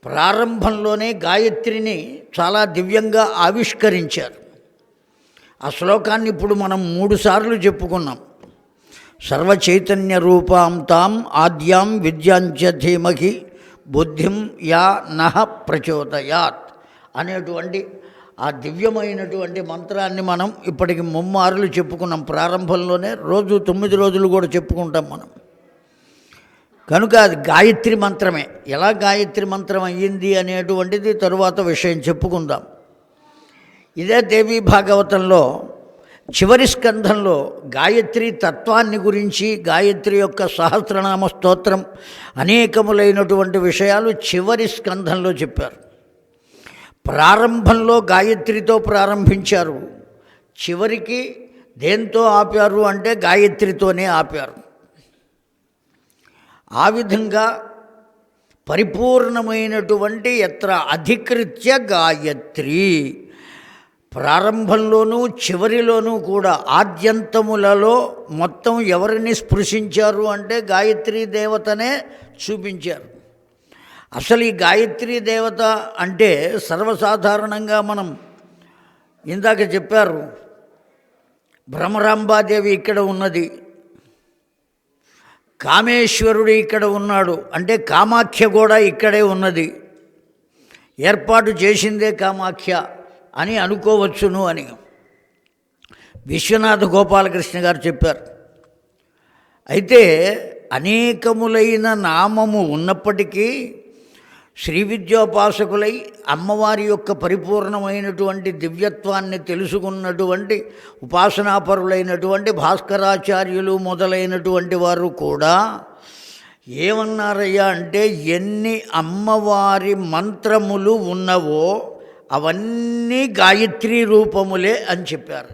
ప్రారంభంలోనే గాయత్రిని చాలా దివ్యంగా ఆవిష్కరించారు. ఆ శ్లోకాన్ని ఇప్పుడు మనం 3 సార్లు చెప్పుకున్నాం. సర్వచైతన్య రూపాం తాం ఆద్యాం విద్యాంచ ధీమహి బుద్ధిం యా నః ప్రచోదయాత్ అనేటువంటి ఆ దివ్యమైనటువంటి మంత్రాన్ని మనం ఇప్పటికి 3 మార్లు చెప్పుకున్నాం. ప్రారంభంలోనే రోజు 9 రోజులు కూడా చెప్పుకుంటాం మనం. కనుక అది గాయత్రి మంత్రమే. ఎలా గాయత్రి మంత్రం అయ్యింది అనేటువంటిది తరువాత విషయం చెప్పుకుందాం. ఇదే దేవీ భాగవతంలో చివరి స్కంధంలో గాయత్రి తత్వాన్ని గురించి, గాయత్రి యొక్క సహస్రనామ స్తోత్రం, అనేకములైనటువంటి విషయాలు చివరి స్కంధంలో చెప్పారు. ప్రారంభంలో గాయత్రితో ప్రారంభించారు, చివరికి దేంతో ఆపారు అంటే గాయత్రితోనే ఆపారు. ఆ విధంగా పరిపూర్ణమైనటువంటి యత్ర అధికృత్య గాయత్రి, ప్రారంభంలోనూ చివరిలోనూ కూడా ఆద్యంతములలో మొత్తం ఎవరిని స్పృశించారు అంటే గాయత్రీ దేవతనే చూపించారు. అసలు ఈ గాయత్రీ దేవత అంటే సర్వసాధారణంగా మనం ఇందాక చెప్పారు, భ్రమరాంబాదేవి ఇక్కడ ఉన్నది, కామేశ్వరుడు ఇక్కడ ఉన్నాడు అంటే కామాఖ్య కూడా ఇక్కడే ఉన్నది, ఏర్పాటు చేసిందే కామాఖ్య అని అనుకోవచ్చును అని విశ్వనాథ గోపాలకృష్ణ గారు చెప్పారు. అయితే అనేకములైన నామము ఉన్నప్పటికీ శ్రీ విద్యోపాసకులై అమ్మవారి యొక్క పరిపూర్ణమైనటువంటి దివ్యత్వాన్ని తెలుసుకున్నటువంటి ఉపాసనాపరులైనటువంటి భాస్కరాచార్యులు మొదలైనటువంటి వారు కూడా ఏమన్నారయ్యా అంటే, ఎన్ని అమ్మవారి మంత్రములు ఉన్నవో అవన్నీ గాయత్రీ రూపములే అని చెప్పారు.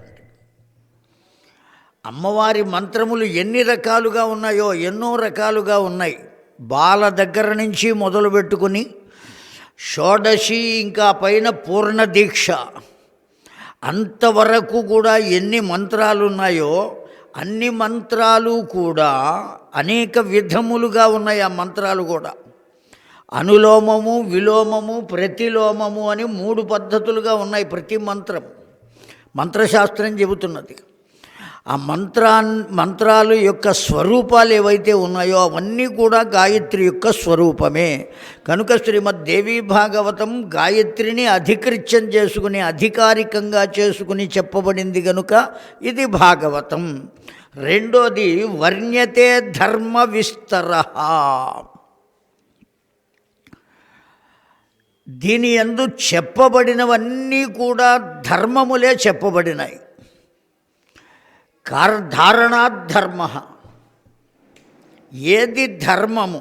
అమ్మవారి మంత్రములు ఎన్ని రకాలుగా ఉన్నాయో ఎన్నో రకాలుగా ఉన్నాయి. బాల దగ్గర నుంచి మొదలుపెట్టుకుని షోడశి ఇంకా పైన పూర్ణ దీక్ష అంతవరకు కూడా ఎన్ని మంత్రాలు ఉన్నాయో అన్ని మంత్రాలు కూడా అనేక విధములుగా ఉన్నాయి. ఆ మంత్రాలు కూడా అనులోమము, విలోమము, ప్రతిలోమము అని 3 పద్ధతులుగా ఉన్నాయి. ప్రతి మంత్రశాస్త్రం చెబుతున్నది. ఆ మంత్రాలు యొక్క స్వరూపాలు ఏవైతే ఉన్నాయో అవన్నీ కూడా గాయత్రి యొక్క స్వరూపమే. కనుక శ్రీమద్ దేవీ భాగవతం గాయత్రిని అధికృత్యం చేసుకుని, అధికారికంగా చేసుకుని చెప్పబడింది కనుక ఇది భాగవతం. రెండోది వర్ణ్యతే ధర్మ విస్తరః. దీని యందు చెప్పబడినవన్నీ కూడా ధర్మములే చెప్పబడినాయి. ధారణాద్ధర్మ, ఏది ధర్మము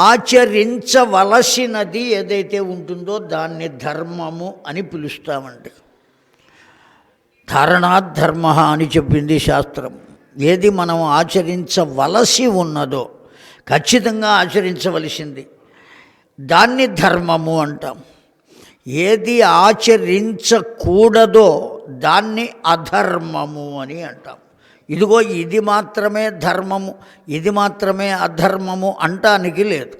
ఆచరించవలసినది ఏదైతే ఉంటుందో దాన్ని ధర్మము అని పిలుస్తామండి. ధారణాద్ధర్మ అని చెప్పింది శాస్త్రం. ఏది మనం ఆచరించవలసి ఉన్నదో, ఖచ్చితంగా ఆచరించవలసింది, దాన్ని ధర్మము అంటాం. ఏది ఆచరించకూడదో దాన్ని అధర్మము అని అంటాం. ఇదిగో ఇది మాత్రమే ధర్మము, ఇది మాత్రమే అధర్మము అంటానికి లేదు.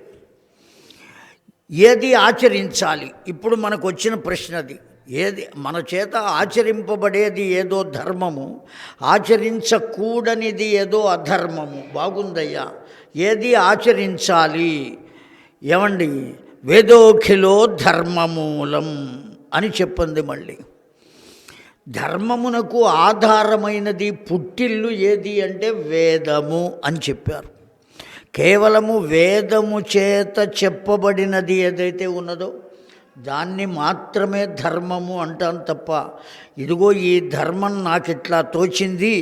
ఏది ఆచరించాలి? ఇప్పుడు మనకు వచ్చిన ప్రశ్నది. ఏది మన చేత ఆచరింపబడేది ఏదో ధర్మము, ఆచరించకూడనిది ఏదో అధర్మము. బాగుందయ్యా, ఏది ఆచరించాలి? ఏమండి, వేదోఖిలో ధర్మమూలం అని చెప్పింది. మళ్ళీ ధర్మమునకు ఆధారమైనది పుట్టిల్లు ఏది అంటే వేదము అని చెప్పారు. కేవలము వేదము చేత చెప్పబడినది ఏదైతే ఉన్నదో దాన్ని మాత్రమే ధర్మము అంటాం తప్ప, ఇదిగో ఈ ధర్మం నాకు ఇట్లా తోచింది,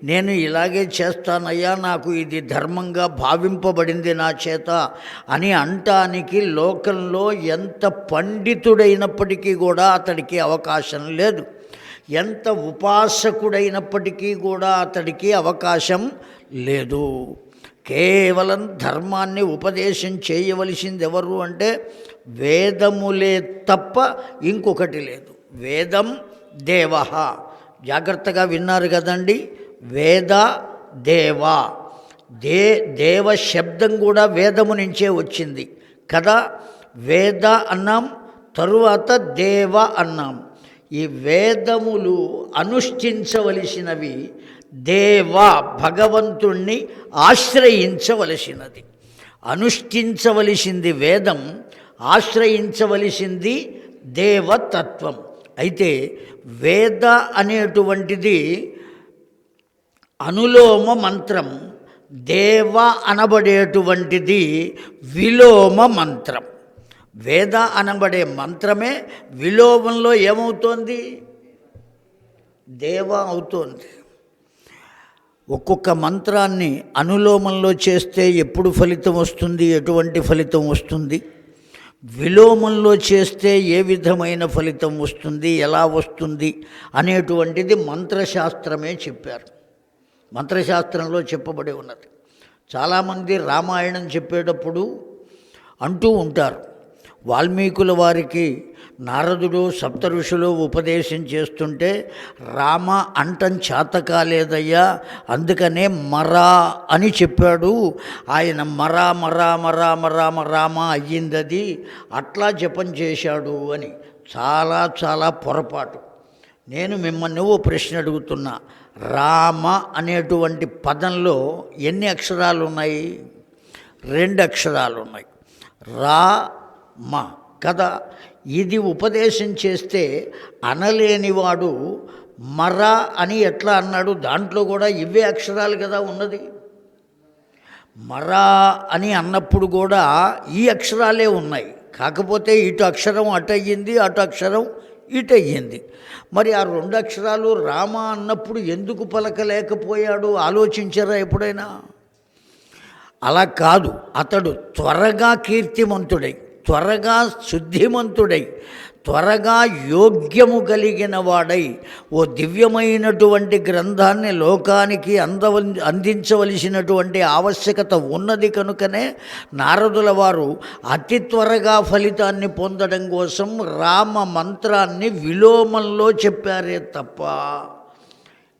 నేను ఇలాగే చేస్తానయ్యా, నాకు ఇది ధర్మంగా భావింపబడింది నా చేత అని అంటానికి లోకంలో ఎంత పండితుడైనప్పటికీ కూడా అతడికి అవకాశం లేదు. ఎంత ఉపాసకుడైనప్పటికీ కూడా అతడికి అవకాశం లేదు. కేవలం ధర్మాన్ని ఉపదేశం చేయవలసింది ఎవరు అంటే వేదములే తప్ప ఇంకొకటి లేదు. వేదం దేవ, జాగ్రత్తగా విన్నారు కదండి. వేద దేవ, దేవ శబ్దం కూడా వేదము నుంచే వచ్చింది కదా. వేద అన్నాం, తరువాత దేవ అన్నాం. ఈ వేదములు అనుష్ఠించవలసినవి, దేవ భగవంతుణ్ణి ఆశ్రయించవలసినది. అనుష్ఠించవలసింది వేదం, ఆశ్రయించవలసింది దేవతత్వం. అయితే వేద అనేటువంటిది అనులోమ మంత్రం, దేవ అనబడేటువంటిది విలోమ మంత్రం. వేద అనబడే మంత్రమే విలోమంలో ఏమవుతోంది? దేవ అవుతోంది. ఒక్కొక్క మంత్రాన్ని అనులోమంలో చేస్తే ఎప్పుడు ఫలితం వస్తుంది, ఎటువంటి ఫలితం వస్తుంది, విలోమంలో చేస్తే ఏ విధమైన ఫలితం వస్తుంది, ఎలా వస్తుంది అనేటువంటిది మంత్రశాస్త్రమే చెప్పారు. మంత్రశాస్త్రంలో చెప్పబడి ఉన్నది. చాలామంది రామాయణం చెప్పేటప్పుడు అంటూ ఉంటారు, వాల్మీకుల వారికి నారదుడు సప్త ఋషులు ఉపదేశం చేస్తుంటే రామ అంటం చేత కాలేదయ్యా, అందుకనే మరా అని చెప్పాడు ఆయన. మరా మరా మరా మరా రామ అయ్యిందది, అట్లా జపం చేశాడు అని. చాలా చాలా పొరపాటు. నేను మిమ్మల్ని ఓ ప్రశ్న అడుగుతున్నా, రామ అనేటువంటి పదంలో ఎన్ని అక్షరాలు ఉన్నాయి? 2 అక్షరాలు ఉన్నాయి. రా మా కదా. ఇది ఉపదేశం చేస్తే అనలేనివాడు మర అని ఎట్లా అన్నాడు? దాంట్లో కూడా ఇవే అక్షరాలు కదా ఉన్నది. మరా అని అన్నప్పుడు కూడా ఈ అక్షరాలే ఉన్నాయి. కాకపోతే ఇటు అక్షరం అటు అయ్యింది, అటు అక్షరం ఇటు అయ్యింది. మరి ఆ 2 అక్షరాలు రామ అన్నప్పుడు ఎందుకు పలకలేకపోయాడు? ఆలోచించారా ఎప్పుడైనా? అలా కాదు, అతడు త్వరగా కీర్తిమంతుడై, త్వరగా శుద్ధిమంతుడై, త్వరగా యోగ్యము కలిగిన వాడై ఓ దివ్యమైనటువంటి గ్రంథాన్ని లోకానికి అందించవలసినటువంటి ఆవశ్యకత ఉన్నది. కనుకనే నారదుల వారు అతి త్వరగా ఫలితాన్ని పొందడం కోసం రామ మంత్రాన్ని విలోమంలో చెప్పారే తప్ప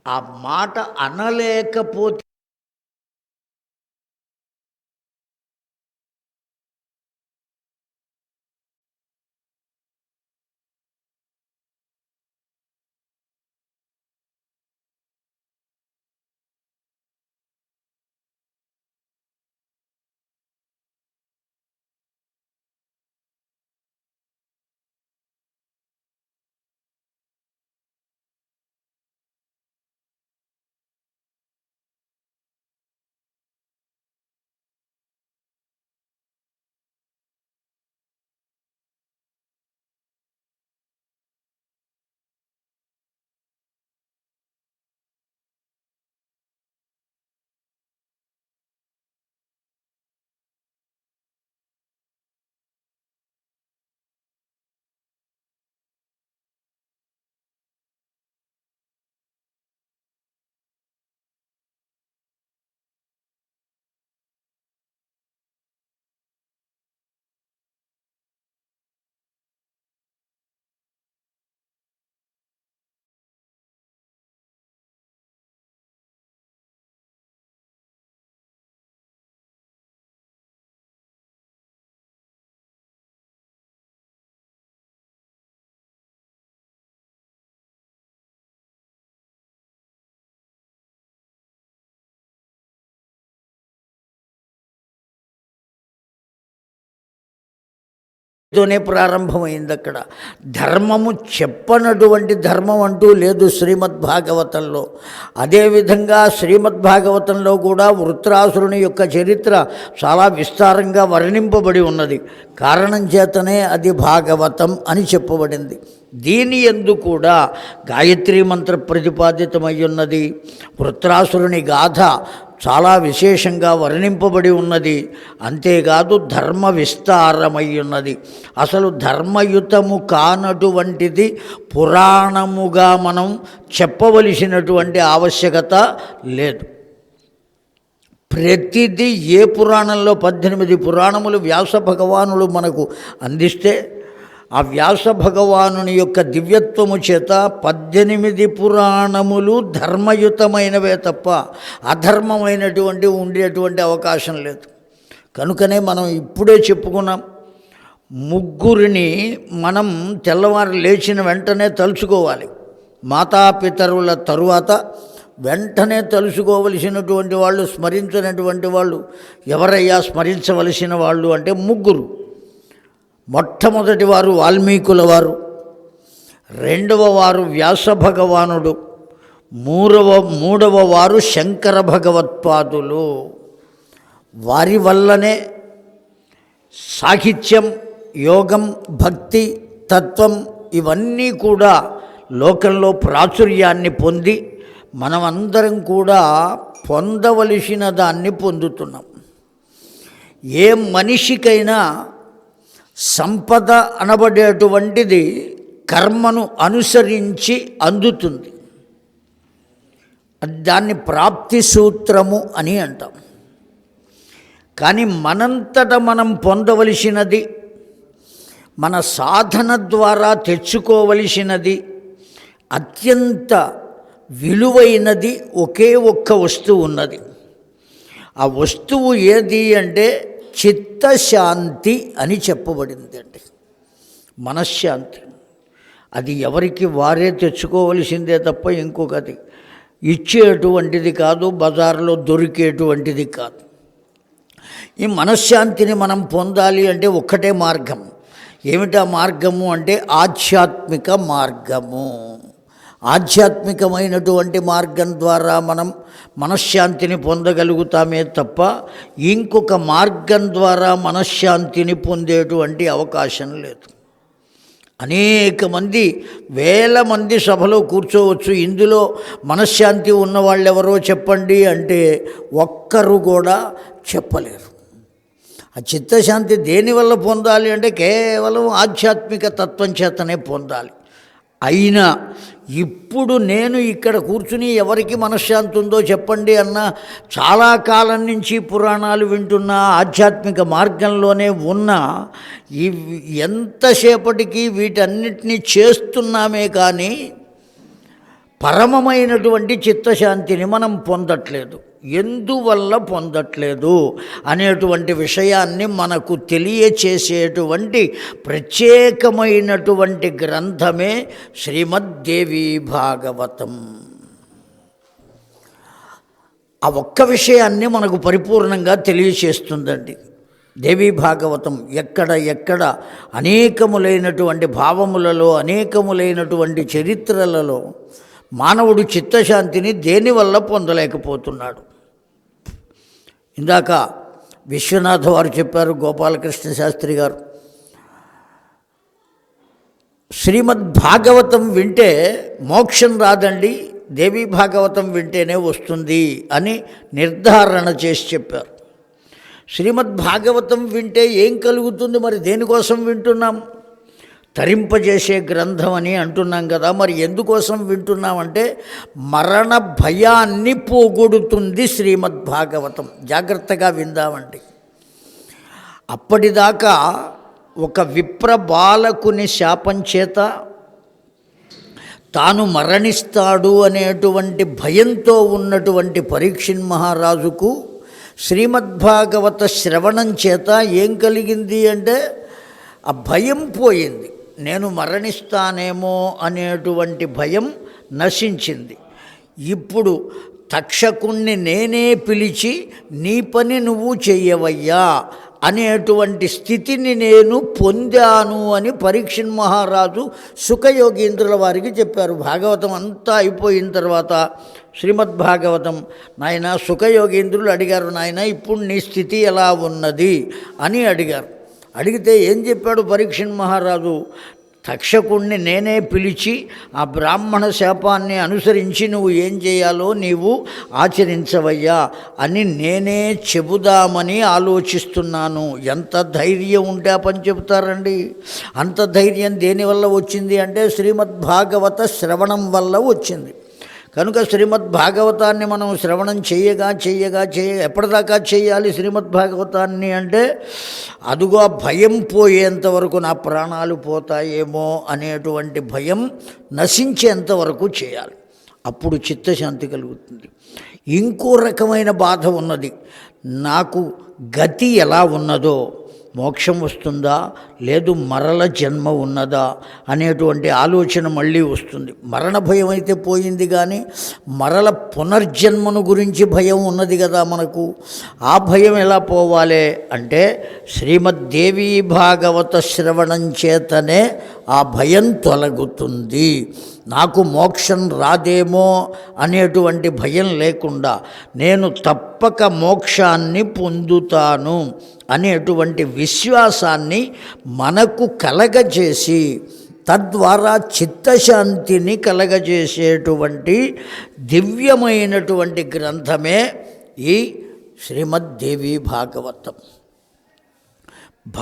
ఆ మాట అనలేకపోతే తోనే ప్రారంభమైంది. అక్కడ ధర్మము చెప్పనటువంటి ధర్మం అంటూ లేదు శ్రీమద్భాగవతంలో. అదేవిధంగా శ్రీమద్భాగవతంలో కూడా వృత్రాసురుని యొక్క చరిత్ర చాలా విస్తారంగా వర్ణింపబడి ఉన్నది. కారణం చేతనే అది భాగవతం అని చెప్పబడింది. దీని యందు కూడా గాయత్రీ మంత్ర ప్రతిపాదితమై ఉన్నది. వృత్రాసురుని గాథ చాలా విశేషంగా వర్ణింపబడి ఉన్నది. అంతేకాదు ధర్మ విస్తారమై ఉన్నది. అసలు ధర్మయుతము కానటువంటిది పురాణముగా మనం చెప్పవలసినటువంటి ఆవశ్యకత లేదు. ప్రతిదీ ఏ పురాణంలో 18 పురాణములు వ్యాస భగవానుడు మనకు అందిస్తే ఆ వ్యాస భగవానుని యొక్క దివ్యత్వము చేత 18 పురాణములు ధర్మయుతమైనవే తప్ప అధర్మమైనటువంటి ఉండేటువంటి అవకాశం లేదు. కనుకనే మనం ఇప్పుడే చెప్పుకున్నాం, ముగ్గురిని మనం తెల్లవారు లేచిన వెంటనే తలుచుకోవాలి. మాతాపితరుల తరువాత వెంటనే తలుచుకోవలసినటువంటి వాళ్ళు, స్మరించినటువంటి వాళ్ళు ఎవరయ్యా స్మరించవలసిన వాళ్ళు అంటే ముగ్గురు. మొట్టమొదటి వారు వాల్మీకుల వారు, రెండవ వారు వ్యాస భగవానుడు, మూడవ వారు శంకర భగవత్పాదులు. వారి వల్లనే సాహిత్యం, యోగం, భక్తి, తత్వం ఇవన్నీ కూడా లోకంలో ప్రాచుర్యాన్ని పొంది మనమందరం కూడా పొందవలసిన దాన్ని పొందుతున్నాం. ఏ మనిషికైనా సంపద అనబడేటువంటిది కర్మను అనుసరించి అందుతుంది. దాన్ని ప్రాప్తి సూత్రము అని అంటాం. కానీ మనంతట మనం పొందవలసినది, మన సాధన ద్వారా తెచ్చుకోవలసినది, అత్యంత విలువైనది ఒకే ఒక్క వస్తువు ఉన్నది. ఆ వస్తువు ఏది అంటే చిత్తశాంతి అని చెప్పబడింది అండి. మనశ్శాంతి. అది ఎవరికి వారే తెచ్చుకోవలసిందే తప్ప ఇంకొకటి ఇచ్చేటువంటిది కాదు, బజార్లో దొరికేటువంటిది కాదు. ఈ మనశ్శాంతిని మనం పొందాలి అంటే ఒక్కటే మార్గం. ఏమిటా మార్గము అంటే ఆధ్యాత్మిక మార్గము. ఆధ్యాత్మికమైనటువంటి మార్గం ద్వారా మనం మనశ్శాంతిని పొందగలుగుతామే తప్ప ఇంకొక మార్గం ద్వారా మనశ్శాంతిని పొందేటువంటి అవకాశం లేదు. అనేక మంది, వేల మంది సభలో కూర్చోవచ్చు. ఇందులో మనశ్శాంతి ఉన్నవాళ్ళెవరో చెప్పండి అంటే ఒక్కరు కూడా చెప్పలేరు. ఆ చిత్తశాంతి దేనివల్ల పొందాలి అంటే కేవలం ఆధ్యాత్మిక తత్వం చేతనే పొందాలి. అయినా ఇప్పుడు నేను ఇక్కడ కూర్చుని ఎవరికి మనశ్శాంతి ఉందో చెప్పండి అన్న, చాలా కాలం నుంచి పురాణాలు వింటున్నా, ఆధ్యాత్మిక మార్గంలోనే ఉన్నా, ఎంతసేపటికి వీటన్నిటినీ చేస్తున్నామే కానీ పరమమైనటువంటి చిత్తశాంతిని మనం పొందట్లేదు. ఎందువల్ల పొందట్లేదు అనేటువంటి విషయాన్ని మనకు తెలియచేసేటువంటి ప్రత్యేకమైనటువంటి గ్రంథమే శ్రీమద్దేవీ భాగవతం. ఆ ఒక్క విషయాన్ని మనకు పరిపూర్ణంగా తెలియచేస్తుందండి దేవీ భాగవతం. ఎక్కడ అనేకములైనటువంటి భావములలో, అనేకములైనటువంటి చరిత్రలలో మానవుడు చిత్తశాంతిని దేనివల్ల పొందలేకపోతున్నాడు. ఇందాక విశ్వనాథ వారు చెప్పారు, గోపాలకృష్ణ శాస్త్రి గారు, శ్రీమద్భాగవతం వింటే మోక్షం రాదండి, దేవీ భాగవతం వింటేనే వస్తుంది అని నిర్ధారణ చేసి చెప్పారు. శ్రీమద్భాగవతం వింటే ఏం కలుగుతుంది? మరి దేనికోసం వింటున్నాం? తరింపజేసే గ్రంథం అని అంటున్నాం కదా. మరి ఎందుకోసం వింటున్నామంటే మరణ భయాన్ని పోగొడుతుంది శ్రీమద్భాగవతం. జాగ్రత్తగా విందామండి. అప్పటిదాకా ఒక విప్ర బాలకుని శాపం చేత తాను మరణిస్తాడు అనేటువంటి భయంతో ఉన్నటువంటి పరీక్షిత్ మహారాజుకు శ్రీమద్భాగవత శ్రవణం చేత ఏం కలిగింది అంటే ఆ భయం పోయింది. నేను మరణిస్తానేమో అనేటువంటి భయం నశించింది. ఇప్పుడు తక్షకుణ్ణి నేనే పిలిచి నీ పని నువ్వు చెయ్యవయ్యా అనేటువంటి స్థితిని నేను పొందాను అని పరీక్షిత్ మహారాజు శుకయోగీంద్రుల వారికి చెప్పారు. భాగవతం అంతా అయిపోయిన తర్వాత శ్రీమద్భాగవతం, నాయన శుకయోగీంద్రులు అడిగారు, నాయన ఇప్పుడు నీ స్థితి ఎలా ఉన్నది అని అడిగారు. అడిగితే ఏం చెప్పాడు పరీక్షిత్ మహారాజు? తక్షకుణ్ణి నేనే పిలిచి ఆ బ్రాహ్మణ శాపాన్ని అనుసరించి నువ్వు ఏం చేయాలో నీవు ఆచరించవయ్యా అని నేనే చెబుదామని ఆలోచిస్తున్నాను. ఎంత ధైర్యం ఉంటే ఆ పని చెబుతారండి. అంత ధైర్యం దేనివల్ల వచ్చింది అంటే శ్రీమద్భాగవత శ్రవణం వల్ల వచ్చింది. కనుక శ్రీమద్ భాగవతాన్ని మనం శ్రవణం చేయగా ఎప్పటిదాకా చేయాలి శ్రీమద్ భాగవతాన్ని అంటే అదుగో ఆ భయం పోయేంత వరకు, నా ప్రాణాలు పోతాయేమో అనేటువంటి భయం నశించేంత వరకు చేయాలి. అప్పుడు చిత్తశాంతి కలుగుతుంది. ఇంకో రకమైన బాధ ఉన్నది. నాకు గతి ఎలా ఉన్నదో, మోక్షం వస్తుందా లేదు మరల జన్మ ఉన్నదా అనేటువంటి ఆలోచన మళ్ళీ వస్తుంది. మరణ భయం అయితే పోయింది, కానీ మరల పునర్జన్మను గురించి భయం ఉన్నది కదా మనకు. ఆ భయం ఎలా పోవాలి అంటే శ్రీమద్దేవీ భాగవత శ్రవణం చేతనే ఆ భయం తొలగుతుంది. నాకు మోక్షం రాదేమో అనేటువంటి భయం లేకుండా నేను తప్పక మోక్షాన్ని పొందుతాను అనేటువంటి విశ్వాసాన్ని మనకు కలగజేసి తద్వారా చిత్తశాంతిని కలగజేసేటువంటి దివ్యమైనటువంటి గ్రంథమే ఈ శ్రీమద్దేవీ భాగవతం.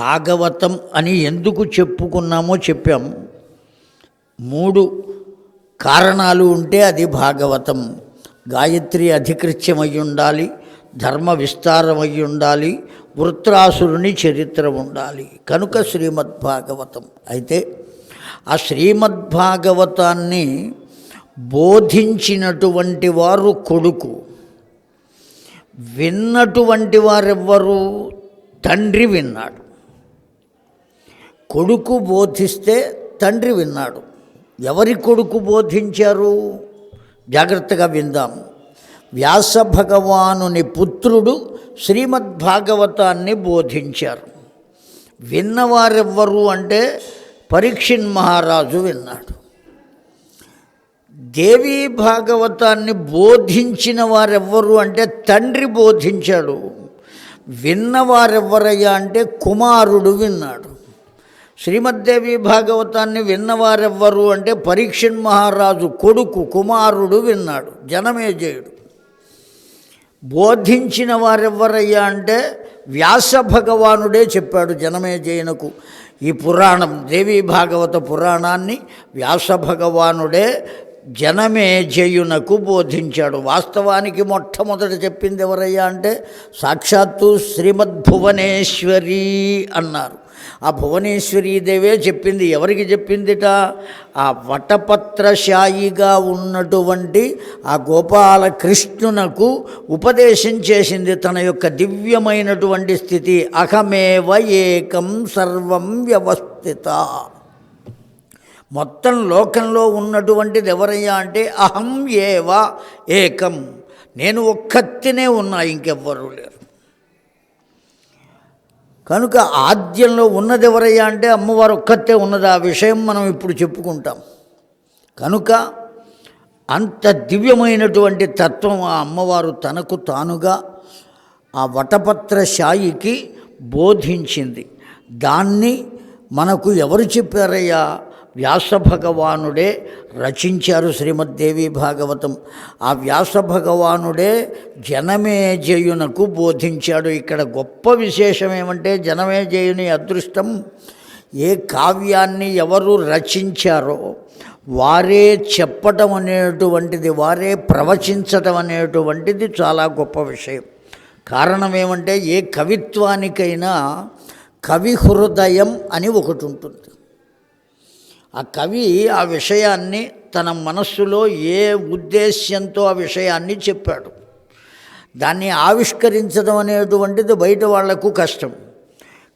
భాగవతం అని ఎందుకు చెప్పుకున్నామో చెప్పాం. 3 కారణాలు ఉంటే అది భాగవతం. గాయత్రి అధికృత్యమై ఉండాలి, ధర్మ విస్తారమై ఉండాలి, వృత్రాసురుని చరిత్ర ఉండాలి. కనుక శ్రీమద్భాగవతం. అయితే ఆ శ్రీమద్భాగవతాన్ని బోధించినటువంటి వారు కొడుకు, విన్నటువంటి వారెవ్వరు? తండ్రి విన్నాడు. కొడుకు బోధిస్తే తండ్రి విన్నాడు. ఎవరి కొడుకు బోధించారు? జాగ్రత్తగా విందాం. వ్యాస భగవానుని పుత్రుడు శ్రీమద్భాగవతాన్ని బోధించారు. విన్నవారెవ్వరు అంటే పరీక్షిత్ మహారాజు విన్నాడు. దేవీ భాగవతాన్ని బోధించిన వారెవ్వరు అంటే తండ్రి బోధించాడు. విన్నవారెవ్వరయ్యా అంటే కుమారుడు విన్నాడు. శ్రీమద్దేవి భాగవతాన్ని విన్నవారెవ్వరు అంటే పరీక్షిత్ మహారాజు కొడుకు కుమారుడు విన్నాడు, జనమేజయుడు. బోధించిన వారెవ్వరయ్యా అంటే వ్యాస భగవానుడే చెప్పాడు జనమేజయునకు. ఈ పురాణం దేవీ భాగవత పురాణాన్ని వ్యాస భగవానుడే జనమేజయునకు బోధించాడు. వాస్తవానికి మొట్టమొదట చెప్పింది ఎవరయ్యా అంటే సాక్షాత్తు శ్రీమద్భువనేశ్వరి అన్నారు. ఆ భువనేశ్వరీదేవే చెప్పింది. ఎవరికి చెప్పిందిట? ఆ వటపత్రశాయిగా ఉన్నటువంటి ఆ గోపాలకృష్ణునకు ఉపదేశం చేసింది. తన యొక్క దివ్యమైనటువంటి స్థితి అహమేవ ఏకం సర్వం వ్యవస్థిత. మొత్తం లోకంలో ఉన్నటువంటిది ఎవరయ్యా అంటే అహం ఏవ ఏకం, నేను ఒక్కతినే ఉన్నా, ఇంకెవ్వరూ లేరు. కనుక ఆద్యంలో ఉన్నది ఎవరయ్యా అంటే అమ్మవారు ఒక్కతే ఉన్నది. ఆ విషయం మనం ఇప్పుడు చెప్పుకుంటాం. కనుక అంత దివ్యమైనటువంటి తత్వం ఆ అమ్మవారు తనకు తానుగా ఆ వటపత్రశాయికి బోధించింది. దాన్ని మనకు ఎవరు చెప్పారయ్యా? వ్యాస భగవానుడే రచించారు శ్రీమద్దేవి భాగవతం. ఆ వ్యాస భగవానుడే జనమేజయునకు బోధించాడు. ఇక్కడ గొప్ప విశేషం ఏమంటే జనమేజయుని అదృష్టం, ఏ కావ్యాన్ని ఎవరు రచించారో వారే చెప్పటం అనేటువంటిది, వారే ప్రవచించటం అనేటువంటిది చాలా గొప్ప విషయం. కారణం ఏమంటే ఏ కవిత్వానికైనా కవి హృదయం అని ఒకటి ఉంటుంది. ఆ కవి ఆ విషయాన్ని తన మనస్సులో ఏ ఉద్దేశ్యంతో ఆ విషయాన్ని చెప్పాడు, దాన్ని ఆవిష్కరించడం అనేటువంటిది బయట వాళ్లకు కష్టం.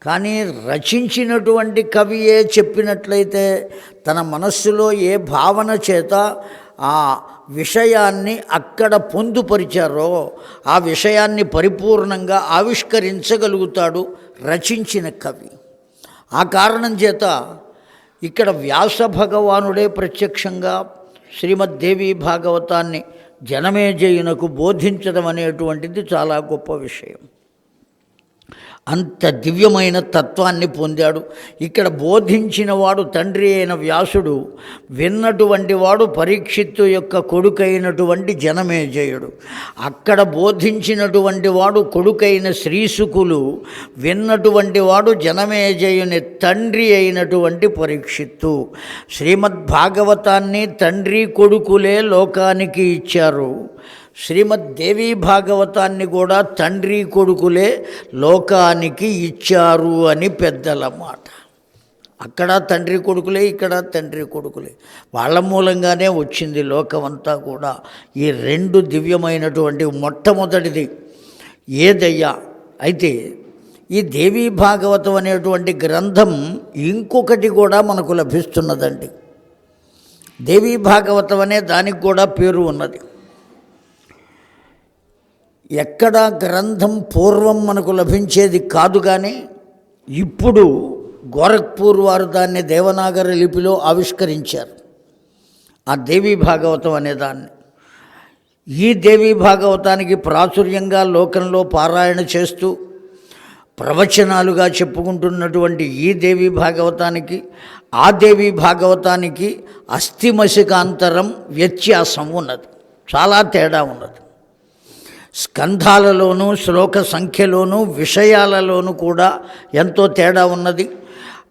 కానీ రచించినటువంటి కవియే చెప్పినట్లయితే తన మనస్సులో ఏ భావన చేత ఆ విషయాన్ని అక్కడ పొందుపరిచారో ఆ విషయాన్ని పరిపూర్ణంగా ఆవిష్కరించగలుగుతాడు రచించిన కవి. ఆ కారణం చేత ఇక్కడ వ్యాస భగవానుడే ప్రత్యక్షంగా శ్రీమద్దేవి భాగవతాన్ని జనమేజయునకు బోధించడం అనేటువంటిది చాలా గొప్ప విషయం. అంత దివ్యమైన తత్వాన్ని పొందాడు. ఇక్కడ బోధించిన వాడు తండ్రి అయిన వ్యాసుడు, విన్నటువంటి వాడు పరీక్షిత్తు యొక్క కొడుకైనటువంటి జనమేజయుడు. అక్కడ బోధించినటువంటి వాడు కొడుకైన శ్రీశుకులు, విన్నటువంటి వాడు జనమేజయుని తండ్రి అయినటువంటి పరీక్షిత్తు. శ్రీమద్భాగవతాన్ని తండ్రి కొడుకులే లోకానికి ఇచ్చారు. శ్రీమద్దేవి భాగవతాన్ని కూడా తండ్రి కొడుకులే లోకానికి ఇచ్చారు అని పెద్దల మాట. అక్కడ తండ్రి కొడుకులే, ఇక్కడ తండ్రి కొడుకులే. వాళ్ళ మూలంగానే వచ్చింది లోకమంతా కూడా. ఈ రెండు దివ్యమైనటువంటి మొట్టమొదటిది ఏదయ్యా. అయితే ఈ దేవీ భాగవతం అనేటువంటి గ్రంథం ఇంకొకటి కూడా మనకు లభిస్తున్నదండి. దేవీ భాగవతం అనే దానికి కూడా పేరు ఉన్నది. ఎక్కడ గ్రంథం పూర్వం మనకు లభించేది కాదు, కానీ ఇప్పుడు గోరఖ్పూర్ వారు దాన్ని దేవనాగరి లిపిలో ఆవిష్కరించారు, ఆ దేవీ భాగవతం అనేదాన్ని. ఈ దేవీ భాగవతానికి ప్రాచుర్యంగా లోకంలో పారాయణ చేస్తూ ప్రవచనాలుగా చెప్పుకుంటున్నటువంటి ఈ దేవీ భాగవతానికి ఆ దేవీ భాగవతానికి అస్థిమశికాంతరం వ్యత్యాసం ఉన్నది, చాలా తేడా ఉన్నది. స్కంధాలలోనూ శ్లోక సంఖ్యలోనూ విషయాలలోనూ కూడా ఎంతో తేడా ఉన్నది.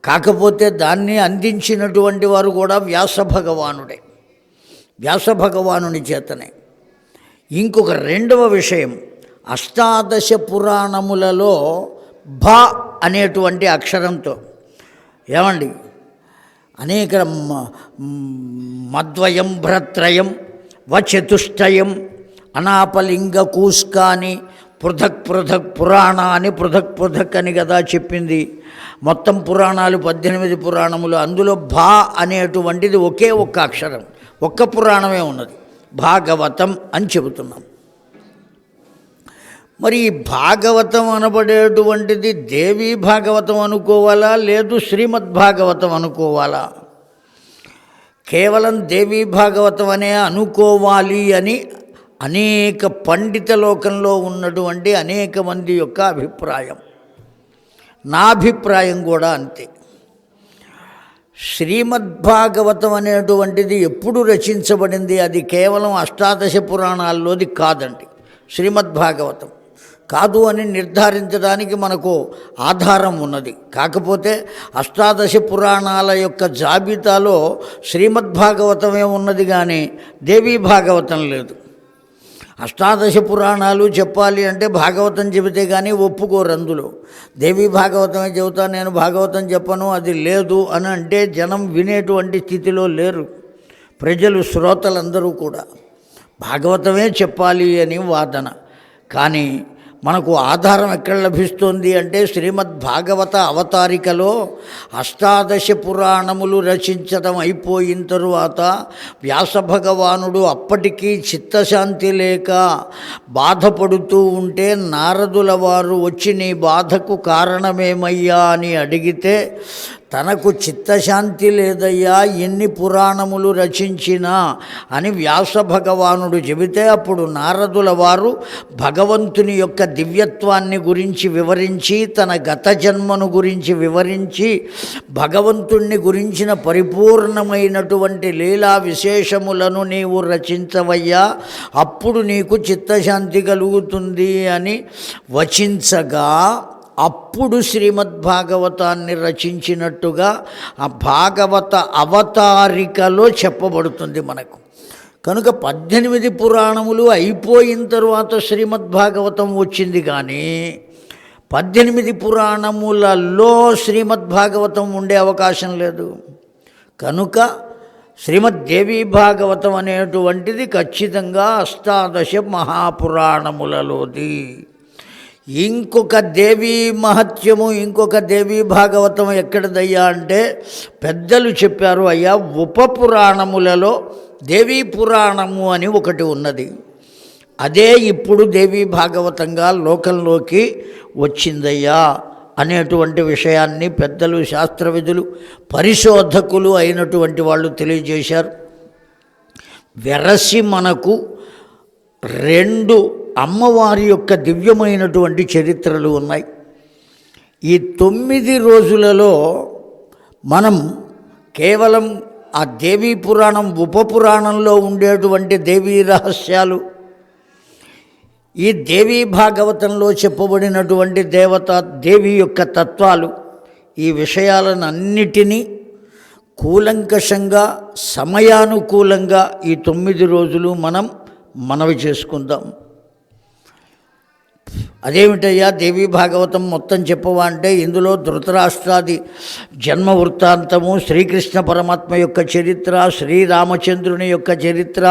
కాకపోతే దాన్ని అందించినటువంటి వారు కూడా వ్యాస భగవానుడే, వ్యాస భగవానుని చేతనే. ఇంకొక రెండవ విషయం, అష్టాదశ పురాణములలో భ అనేటువంటి అక్షరంతో ఏమండి అనేక మద్వయం భ్రత్రయం వచతుష్టయం అనాపలింగ కూస్కాని పృథక్ పృథక్ పురాణ అని పృథక్ పృథక్ అని కదా చెప్పింది. మొత్తం పురాణాలు 18 పురాణములు, అందులో భా అనేటువంటిది ఒకే ఒక్క అక్షరం, ఒక్క పురాణమే ఉన్నది, భాగవతం అని చెబుతున్నాం. మరి ఈ భాగవతం అనబడేటువంటిది దేవీ భాగవతం అనుకోవాలా, లేదు శ్రీమద్భాగవతం అనుకోవాలా? కేవలం దేవీ భాగవతం అనే అనుకోవాలి అని అనేక పండిత లోకంలో ఉన్నటువంటి అనేక మంది యొక్క అభిప్రాయం. నా అభిప్రాయం కూడా అంతే. శ్రీమద్భాగవతం అనేటువంటిది ఎప్పుడు రచించబడింది? అది కేవలం అష్టాదశ పురాణాల్లోది కాదండి. శ్రీమద్భాగవతం కాదు అని నిర్ధారించడానికి మనకు ఆధారం ఉన్నది. కాకపోతే అష్టాదశ పురాణాల యొక్క జాబితాలో శ్రీమద్భాగవతమే ఉన్నది, కానీ దేవీ భాగవతం లేదు. అష్టాదశ పురాణాలు చెప్పాలి అంటే భాగవతం చెబితే కానీ ఒప్పుకోరు. అందులో దేవీ భాగవతమే చెబుతాను, నేను భాగవతం చెప్పను, అది లేదు అని అంటే జనం వినేటువంటి స్థితిలో లేరు. ప్రజలు, శ్రోతలందరూ కూడా భాగవతమే చెప్పాలి అని వాదన. కానీ మనకు ఆధారం ఎక్కడ లభిస్తుంది అంటే శ్రీమద్భాగవత అవతారికలో అష్టాదశ పురాణములు రచించడం అయిపోయిన తరువాత వ్యాస భగవానుడు అప్పటికీ చిత్తశాంతి లేక బాధపడుతూ ఉంటే నారదుల వారు వచ్చి నీ బాధకు కారణమేమయ్యా అని అడిగితే తనకు చిత్తశాంతి లేదయ్యా ఎన్ని పురాణములు రచించినా అని వ్యాస భగవానుడు చెబితే అప్పుడు నారదుల వారు భగవంతుని యొక్క దివ్యత్వాన్ని గురించి వివరించి, తన గత జన్మను గురించి వివరించి, భగవంతుణ్ణి గురించిన పరిపూర్ణమైనటువంటి లీలా విశేషములను నీవు రచించవయ్యా, అప్పుడు నీకు చిత్తశాంతి కలుగుతుంది అని వచించగా అప్పుడు శ్రీమద్భాగవతాన్ని రచించినట్టుగా ఆ భాగవత అవతారికలో చెప్పబడుతుంది మనకు. కనుక 18 పురాణములు అయిపోయిన తరువాత శ్రీమద్భాగవతం వచ్చింది, కానీ 18 పురాణములలో శ్రీమద్భాగవతం ఉండే అవకాశం లేదు. కనుక శ్రీమద్దేవీ భాగవతం అనేటువంటిది ఖచ్చితంగా అష్టాదశ మహాపురాణములలోది. ఇంకొక దేవీ మహత్యము, ఇంకొక దేవీ భాగవతం ఎక్కడదయ్యా అంటే పెద్దలు చెప్పారు, అయ్యా ఉపపురాణములలో దేవీ పురాణము అని ఒకటి ఉన్నది. అదే ఇప్పుడు దేవీ భాగవతంగా లోకంలోకి వచ్చిందయ్యా అనేటువంటి విషయాన్ని పెద్దలు, శాస్త్రవిధులు, పరిశోధకులు అయినటువంటి వాళ్ళు తెలియజేశారు. వెరసి మనకు 2 అమ్మవారి యొక్క దివ్యమైనటువంటి చరిత్రలు ఉన్నాయి. ఈ 9 రోజులలో మనం కేవలం ఆ దేవీ పురాణం ఉపపురాణంలో ఉండేటువంటి దేవీ రహస్యాలు, ఈ దేవీ భాగవతంలో చెప్పబడినటువంటి దేవి యొక్క తత్వాలు, ఈ విషయాలన్నిటినీ కూలంకషంగా సమయానుకూలంగా ఈ 9 రోజులు మనం మనవి చేసుకుందాం. అదేమిటయ్యా దేవీ భాగవతం మొత్తం చెప్పవా అంటే, ఇందులో ధృతరాష్ట్రాది జన్మ వృత్తాంతము, శ్రీకృష్ణ పరమాత్మ యొక్క చరిత్ర, శ్రీరామచంద్రుని యొక్క చరిత్ర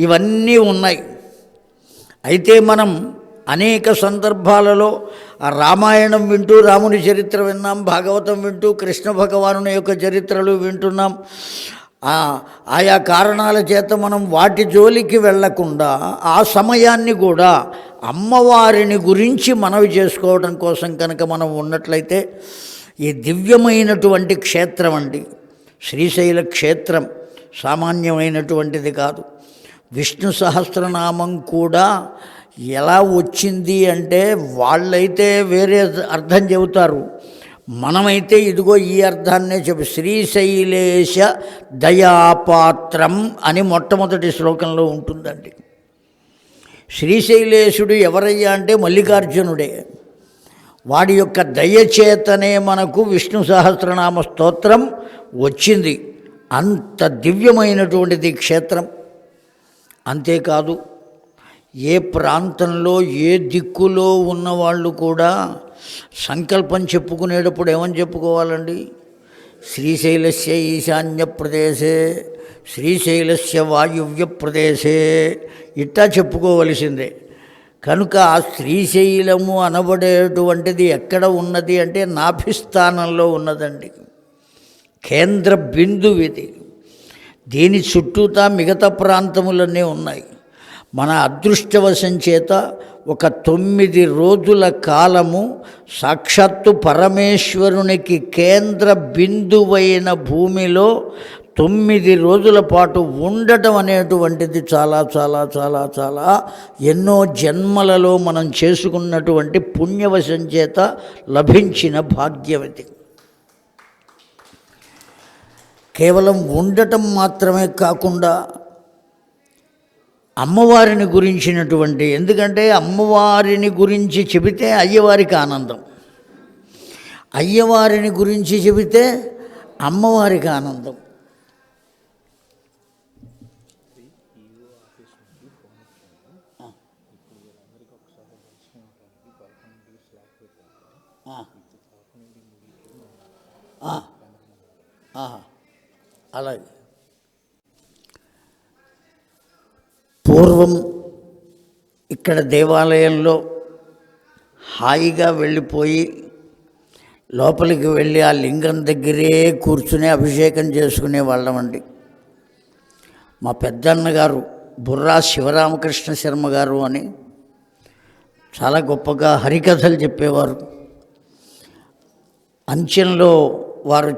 ఇవన్నీ ఉన్నాయి. అయితే మనం అనేక సందర్భాలలో ఆ రామాయణం వింటూ రాముని చరిత్ర విన్నాం, భాగవతం వింటూ కృష్ణ భగవానుని యొక్క చరిత్రలు వింటున్నాం. ఆయా కారణాల చేత మనం వాటి జోలికి వెళ్లకుండా ఆ సమయాన్ని కూడా అమ్మవారిని గురించి మనవి చేసుకోవడం కోసం కనుక మనం ఉన్నట్లయితే, ఈ దివ్యమైనటువంటి క్షేత్రం అండి శ్రీశైల క్షేత్రం, సామాన్యమైనటువంటిది కాదు. విష్ణు సహస్రనామం కూడా ఎలా వచ్చింది అంటే, వాళ్ళైతే వేరే అర్థం చెబుతారు, మనమైతే ఇదిగో ఈ అర్థాన్నే చెప్పు. శ్రీశైలేశ దయాపాత్రం అని మొట్టమొదటి శ్లోకంలో ఉంటుందండి. శ్రీశైలేశుడు ఎవరయ్యా అంటే మల్లికార్జునుడే. వాడి యొక్క దయచేతనే మనకు విష్ణు సహస్రనామ స్తోత్రం వచ్చింది. అంత దివ్యమైనటువంటిది క్షేత్రం. అంతేకాదు, ఏ ప్రాంతంలో ఏ దిక్కులో ఉన్నవాళ్ళు కూడా సంకల్పం చెప్పుకునేటప్పుడు ఏమని చెప్పుకోవాలండి? శ్రీశైలస్య ఈశాన్య ప్రదేశే, శ్రీశైలస్య వాయువ్య ప్రదేశే, ఇట్టా చెప్పుకోవలసిందే. కనుక ఆ శ్రీశైలము అనబడేటువంటిది ఎక్కడ ఉన్నది అంటే నాభిస్థానంలో ఉన్నదండి. కేంద్ర బిందువిది. దీని చుట్టూతా మిగతా ప్రాంతములన్నీ ఉన్నాయి. మన అదృష్టవశం చేత ఒక 9 రోజుల కాలము సాక్షాత్తు పరమేశ్వరునికి కేంద్ర బిందువైన భూమిలో 9 రోజుల పాటు ఉండటం అనేటువంటిది చాలా చాలా చాలా చాలా ఎన్నో జన్మలలో మనం చేసుకున్నటువంటి పుణ్యవశం చేత లభించిన భాగ్యం ఇది. కేవలం ఉండటం మాత్రమే కాకుండా అమ్మవారిని గురించినటువంటి, ఎందుకంటే అమ్మవారిని గురించి చెబితే అయ్యవారికి ఆనందం, అయ్యవారిని గురించి చెబితే అమ్మవారికి ఆనందం. అలాగే పూర్వం ఇక్కడ దేవాలయంలో హాయిగా వెళ్ళిపోయి లోపలికి వెళ్ళి ఆ లింగం దగ్గరే కూర్చుని అభిషేకం చేసుకునే వాళ్ళమండి. మా పెద్దన్నగారు బుర్రా శివరామకృష్ణ శర్మ గారు అని చాలా గొప్పగా హరికథలు చెప్పేవారు. అంచెంలో వారు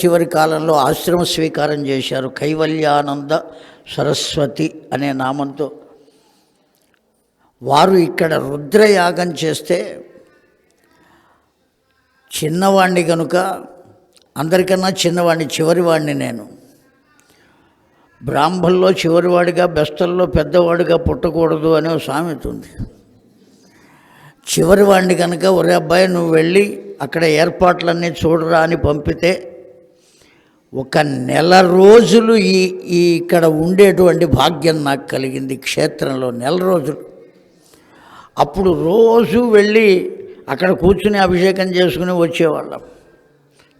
చివరి కాలంలో ఆశ్రమ స్వీకారం చేశారు. కైవల్యానంద సరస్వతి అనే నామంతో వారు ఇక్కడ రుద్రయాగం చేస్తే, చిన్నవాణ్ణి కనుక అందరికన్నా చిన్నవాణ్ణి, చివరివాణ్ణి నేను. బ్రాహ్మణుల్లో చివరివాడిగా, బెస్తల్లో పెద్దవాడిగా పుట్టకూడదు అనే సామెత ఉంది. చివరివాడిని కనుక ఒరే అబ్బాయి నువ్వు వెళ్ళి అక్కడ ఏర్పాట్లన్నీ చూడరా అని పంపితే, ఒక నెల రోజులు ఇక్కడ ఉండేటువంటి భాగ్యం నాకు కలిగింది. క్షేత్రంలో నెల రోజులు. అప్పుడు రోజు వెళ్ళి అక్కడ కూర్చుని అభిషేకం చేసుకుని వచ్చేవాళ్ళం.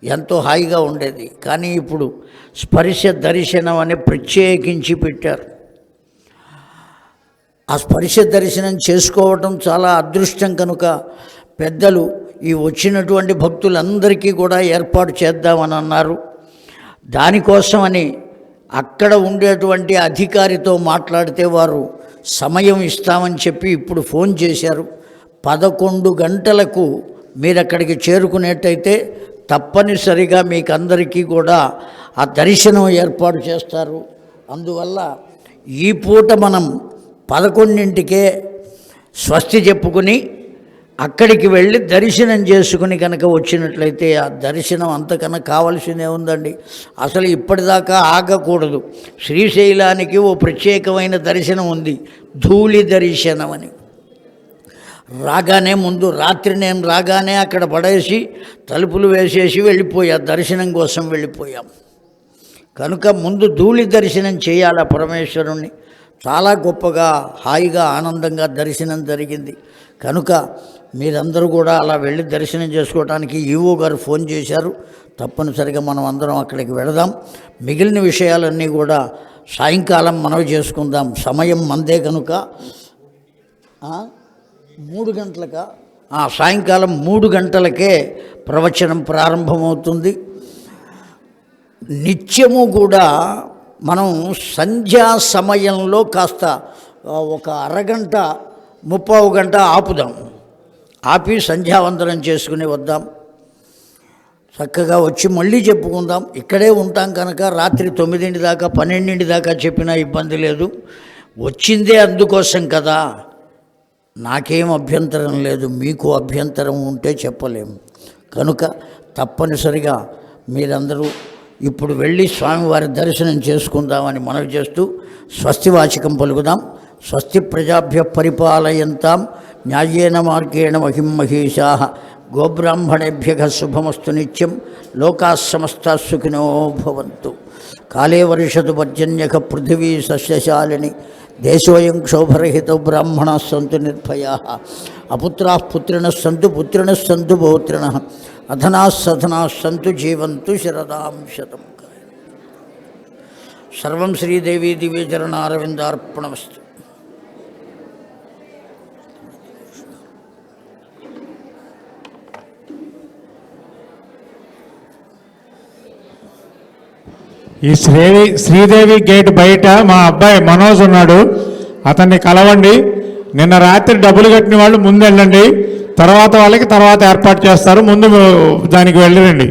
ఎంతో హాయిగా ఉండేది. కానీ ఇప్పుడు స్పర్శ దర్శనం అని ప్రత్యేకించి పెట్టారు. ఆ స్పర్శ దర్శనం చేసుకోవటం చాలా అదృష్టం. కనుక పెద్దలు ఈ వచ్చినటువంటి భక్తులందరికీ కూడా ఏర్పాటు చేద్దామని అన్నారు. దానికోసమని అక్కడ ఉండేటువంటి అధికారితో మాట్లాడితే వారు సమయం ఇస్తామని చెప్పి ఇప్పుడు ఫోన్ చేశారు. 11 గంటలకు మీరు అక్కడికి చేరుకునేట్టయితే తప్పనిసరిగా మీకు అందరికీ కూడా ఆ దర్శనం ఏర్పాటు చేస్తారు. అందువల్ల ఈ పూట మనం 11ంటికే స్వస్తి చెప్పుకుని అక్కడికి వెళ్ళి దర్శనం చేసుకుని కనుక వచ్చినట్లయితే ఆ దర్శనం అంతకన్నా కావాల్సిందే ఉందండి. అసలు ఇప్పటిదాకా ఆగకూడదు. శ్రీశైలానికి ఓ ప్రత్యేకమైన దర్శనం ఉంది, ధూళి దర్శనం అని. రాగానే ముందు రాత్రి నేను రాగానే అక్కడ పడేసి తలుపులు వేసేసి వెళ్ళిపోయా, దర్శనం కోసం వెళ్ళిపోయాం. కనుక ముందు ధూళి దర్శనం చేయాలి పరమేశ్వరుణ్ణి. చాలా గొప్పగా హాయిగా ఆనందంగా దర్శనం జరిగింది. కనుక మీరందరూ కూడా అలా వెళ్ళి దర్శనం చేసుకోవడానికి ఈవో గారు ఫోన్ చేశారు. తప్పనిసరిగా మనం అందరం అక్కడికి వెళదాం. మిగిలిన విషయాలన్నీ కూడా సాయంకాలం మనవి చేసుకుందాం. సమయం మందే కనుక 3 గంటలకా సాయంకాలం 3 గంటలకే ప్రవచనం ప్రారంభమవుతుంది. నిత్యము కూడా మనం సంధ్యా సమయంలో కాస్త ఒక అరగంట 30 గంట ఆపుదాం. ఆపి సంధ్యావందనం చేసుకుని వద్దాం. చక్కగా వచ్చి మళ్ళీ చెప్పుకుందాం. ఇక్కడే ఉంటాం కనుక రాత్రి 9 దాకా 12 దాకా చెప్పినా ఇబ్బంది లేదు. వచ్చిందే అందుకోసం కదా. నాకేం అభ్యంతరం లేదు, మీకు అభ్యంతరం ఉంటే చెప్పలేము. కనుక తప్పనిసరిగా మీరందరూ ఇప్పుడు వెళ్ళి స్వామివారి దర్శనం చేసుకుందామని మనవి చేస్తూ స్వస్తివాచకం పలుకుదాం. స్వస్తి ప్రజాభ్య పరిపాలయంతాం న్యాయేన మార్గేణ మహిం మహేషాః గోబ్రాహ్మణేభ్యః శుభమస్తు నిత్యం. లోకాః సమస్తాః సుఖినో భవంతు. కాలే వర్షతు పర్జన్యః పృథివీ సస్యశాలిని దేశోయం క్షోభరహితో బ్రాహ్మణాः సంతు నిర్భయాः. అపుత్రాः పుత్రిణः సంతు పుత్రిణः సంతు పౌత్రిణः. అధనాः సధనాः సంతు జీవంతు శరదాం శతం. సర్వం శ్రీదేవీ దివ్యచరణారవిందార్పణమస్తు. ఈ శ్రీదేవి గేట్ బయట మా అబ్బాయి మనోజ్ ఉన్నాడు, అతన్ని కలవండి. నిన్న రాత్రి డబ్బులు కట్టిన వాళ్ళు ముందు వెళ్ళండి, తర్వాత వాళ్ళకి తర్వాత ఏర్పాటు చేస్తారు. ముందు దానికి వెళ్ళిరండి.